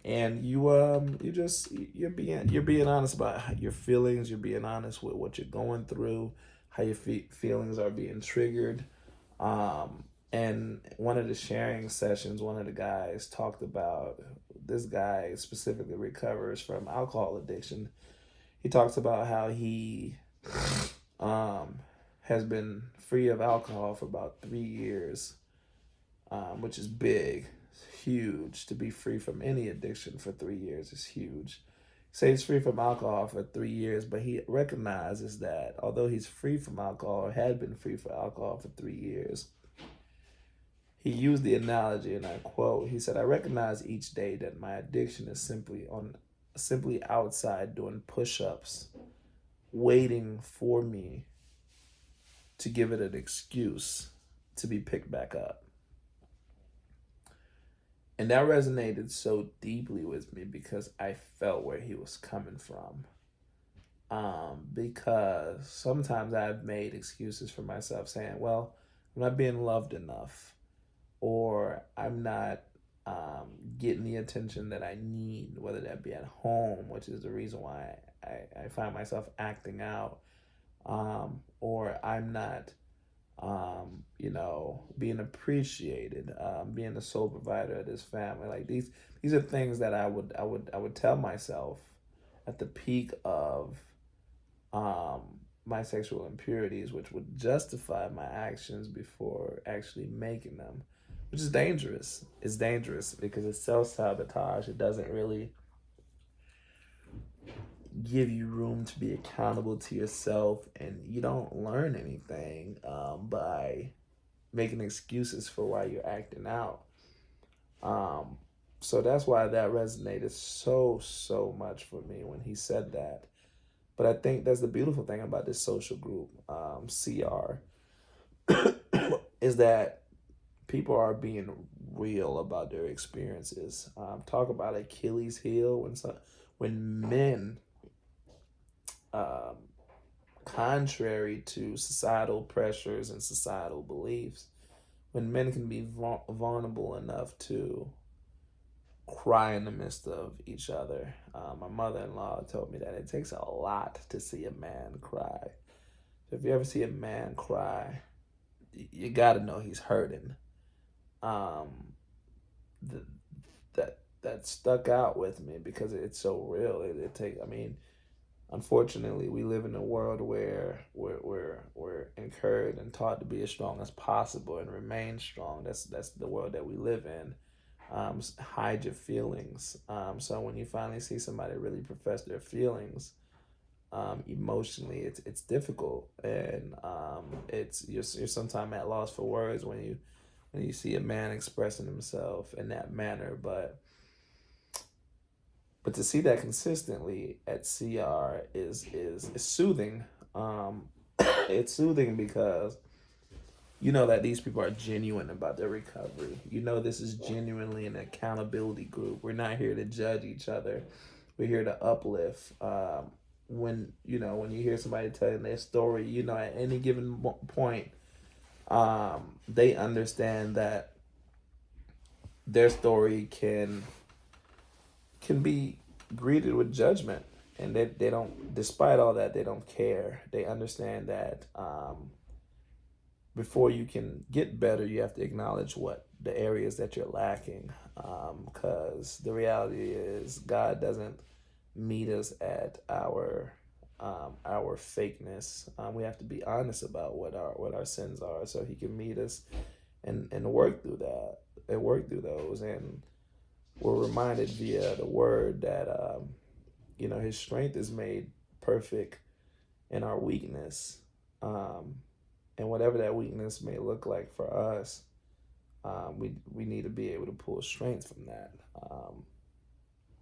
And you're being honest about your feelings. You're being honest with what you're going through, how your feelings are being triggered. And one of the sharing sessions, one of the guys talked about, this guy specifically recovers from alcohol addiction. He talks about how he um, has been free of alcohol for about 3 years, which is big, huge. To be free from any addiction for 3 years is huge. Say he's free from alcohol for 3 years, but he recognizes that although he's free from alcohol, or had been free from alcohol for 3 years, he used the analogy, and I quote, he said, "I recognize each day that my addiction is simply outside doing push-ups, waiting for me to give it an excuse to be picked back up." And that resonated so deeply with me because I felt where he was coming from. Because sometimes I've made excuses for myself saying, well, I'm not being loved enough, or I'm not getting the attention that I need, whether that be at home, which is the reason why I find myself acting out, or I'm not, being appreciated, being the sole provider of this family. Like these are things that I would tell myself at the peak of um, my sexual impurities, which would justify my actions before actually making them, which is dangerous. It's dangerous because it's self sabotage. It doesn't really give you room to be accountable to yourself, and you don't learn anything by making excuses for why you're acting out. Um, so that's why that resonated so much for me when he said that. But I think that's the beautiful thing about this social group, CR, is that people are being real about their experiences. Talk about Achilles' heel when men, um, contrary to societal pressures and societal beliefs, when men can be vulnerable enough to cry in the midst of each other. My mother-in-law told me that it takes a lot to see a man cry. So if you ever see a man cry, you got to know he's hurting. Um, th- that stuck out with me because it's so real. I mean, unfortunately, we live in a world where we're encouraged and taught to be as strong as possible and remain strong. That's the world that we live in. Hide your feelings. So when you finally see somebody really profess their feelings, emotionally, it's difficult, and you're sometimes at loss for words when you see a man expressing himself in that manner. But to see that consistently at CR is soothing. It's soothing because you know that these people are genuine about their recovery. You know this is genuinely an accountability group. We're not here to judge each other. We're here to uplift. When you hear somebody telling their story, at any given point, they understand that their story can be greeted with judgment, and they don't. Despite all that, they don't care. They understand that before you can get better, you have to acknowledge what the areas that you're lacking. Because the reality is, God doesn't meet us at our fakeness. We have to be honest about what our sins are, so He can meet us and work through that and work through those. And we're reminded via the Word that His strength is made perfect in our weakness. And whatever that weakness may look like for us, we need to be able to pull strength from that.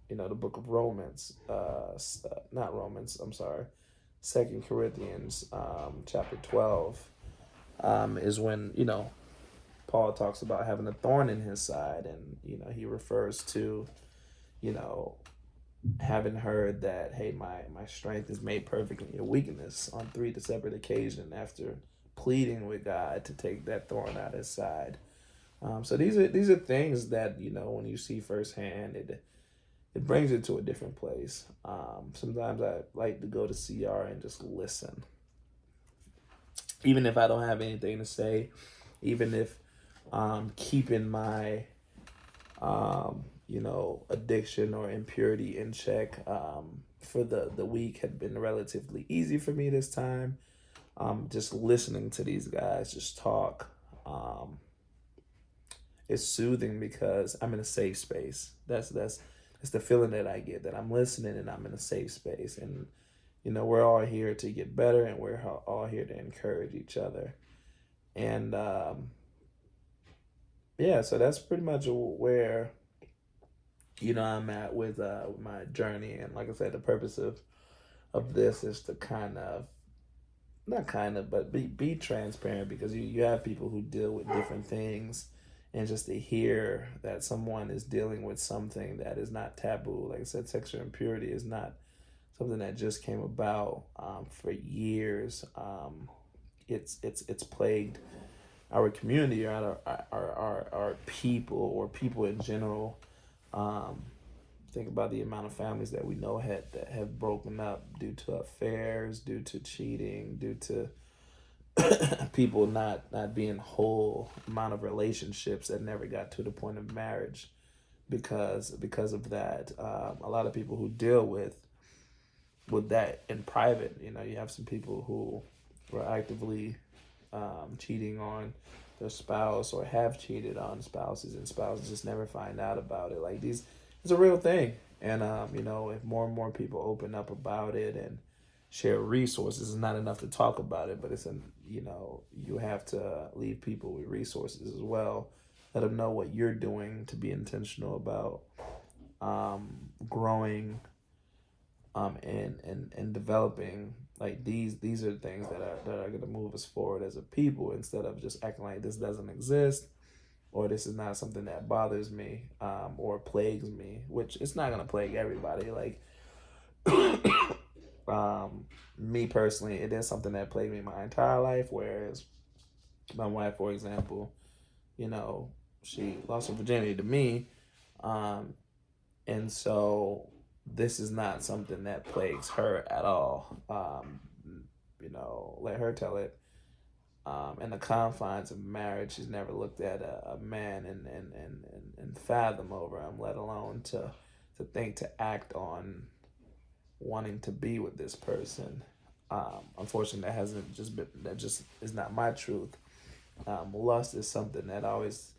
The book of Romans, not Romans, I'm sorry, 2 Corinthians, chapter 12, is when, Paul talks about having a thorn in his side, and, he refers to, you know, having heard that, hey, my strength is made perfect in your weakness on three separate occasions after pleading with God to take that thorn out of his side. So these are things that when you see firsthand, it brings it to a different place. Sometimes I like to go to CR and just listen, even if I don't have anything to say, even if keeping my addiction or impurity in check for the week had been relatively easy for me this time. Just listening to these guys just talk is soothing because I'm in a safe space. That's the feeling that I get, that I'm listening and I'm in a safe space. And we're all here to get better, and we're all here to encourage each other. And yeah, so that's pretty much where I'm at with my journey. And like I said, the purpose of this is to kind of, not kind of, but be transparent, because you have people who deal with different things, and just to hear that someone is dealing with something that is not taboo. Like I said, sexual impurity is not something that just came about for years. It's plagued our community, or our people, or people in general. Think about the amount of families that we know that have broken up due to affairs, due to cheating, due to people not being whole, amount of relationships that never got to the point of marriage because of that. A lot of people who deal with that in private. You have some people who were actively cheating on their spouse, or have cheated on spouses, and spouses just never find out about it. Like, it's a real thing. And if more and more people open up about it and share resources, it's not enough to talk about it, but you have to leave people with resources as well. Let them know what you're doing to be intentional about growing and developing. Like, these are things that are going to move us forward as a people, instead of just acting like this doesn't exist, or this is not something that bothers me or plagues me, which it's not going to plague everybody. Like, me personally, it is something that plagued me my entire life, whereas my wife, for example, she lost her virginity to me, and so this is not something that plagues her at all. Let her tell it. In the confines of marriage, she's never looked at a man and fathom over him, let alone to think to act on wanting to be with this person. Unfortunately, that just is not my truth. Lust is something that always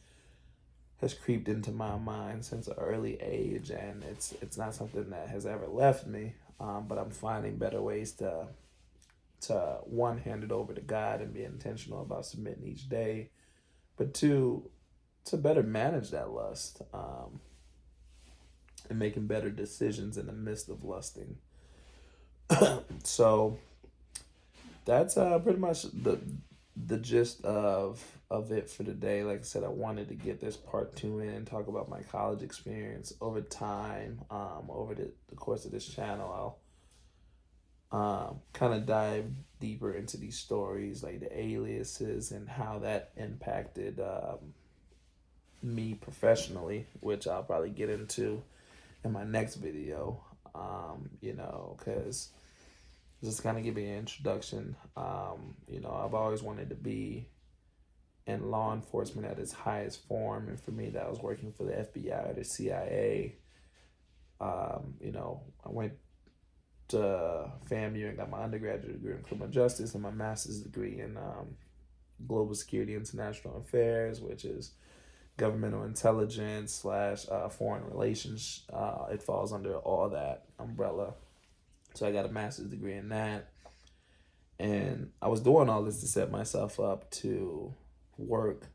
has creeped into my mind since an early age, and it's not something that has ever left me. But I'm finding better ways to one, hand it over to God and be intentional about submitting each day, but two, to better manage that lust, and making better decisions in the midst of lusting. So that's pretty much the gist of it for today. Like I said, I wanted to get this part 2 in and talk about my college experience over time. Over the course of this channel, I'll kind of dive deeper into these stories, like the aliases and how that impacted me professionally, which I'll probably get into in my next video. Because just kind of give you an introduction. I've always wanted to be in law enforcement at its highest form, and for me, that was working for the FBI or the CIA. I went to FAMU and got my undergraduate degree in criminal justice and my master's degree in global security, international affairs, which is governmental intelligence slash foreign relations. It falls under all that umbrella. So I got a master's degree in that. And I was doing all this to set myself up to work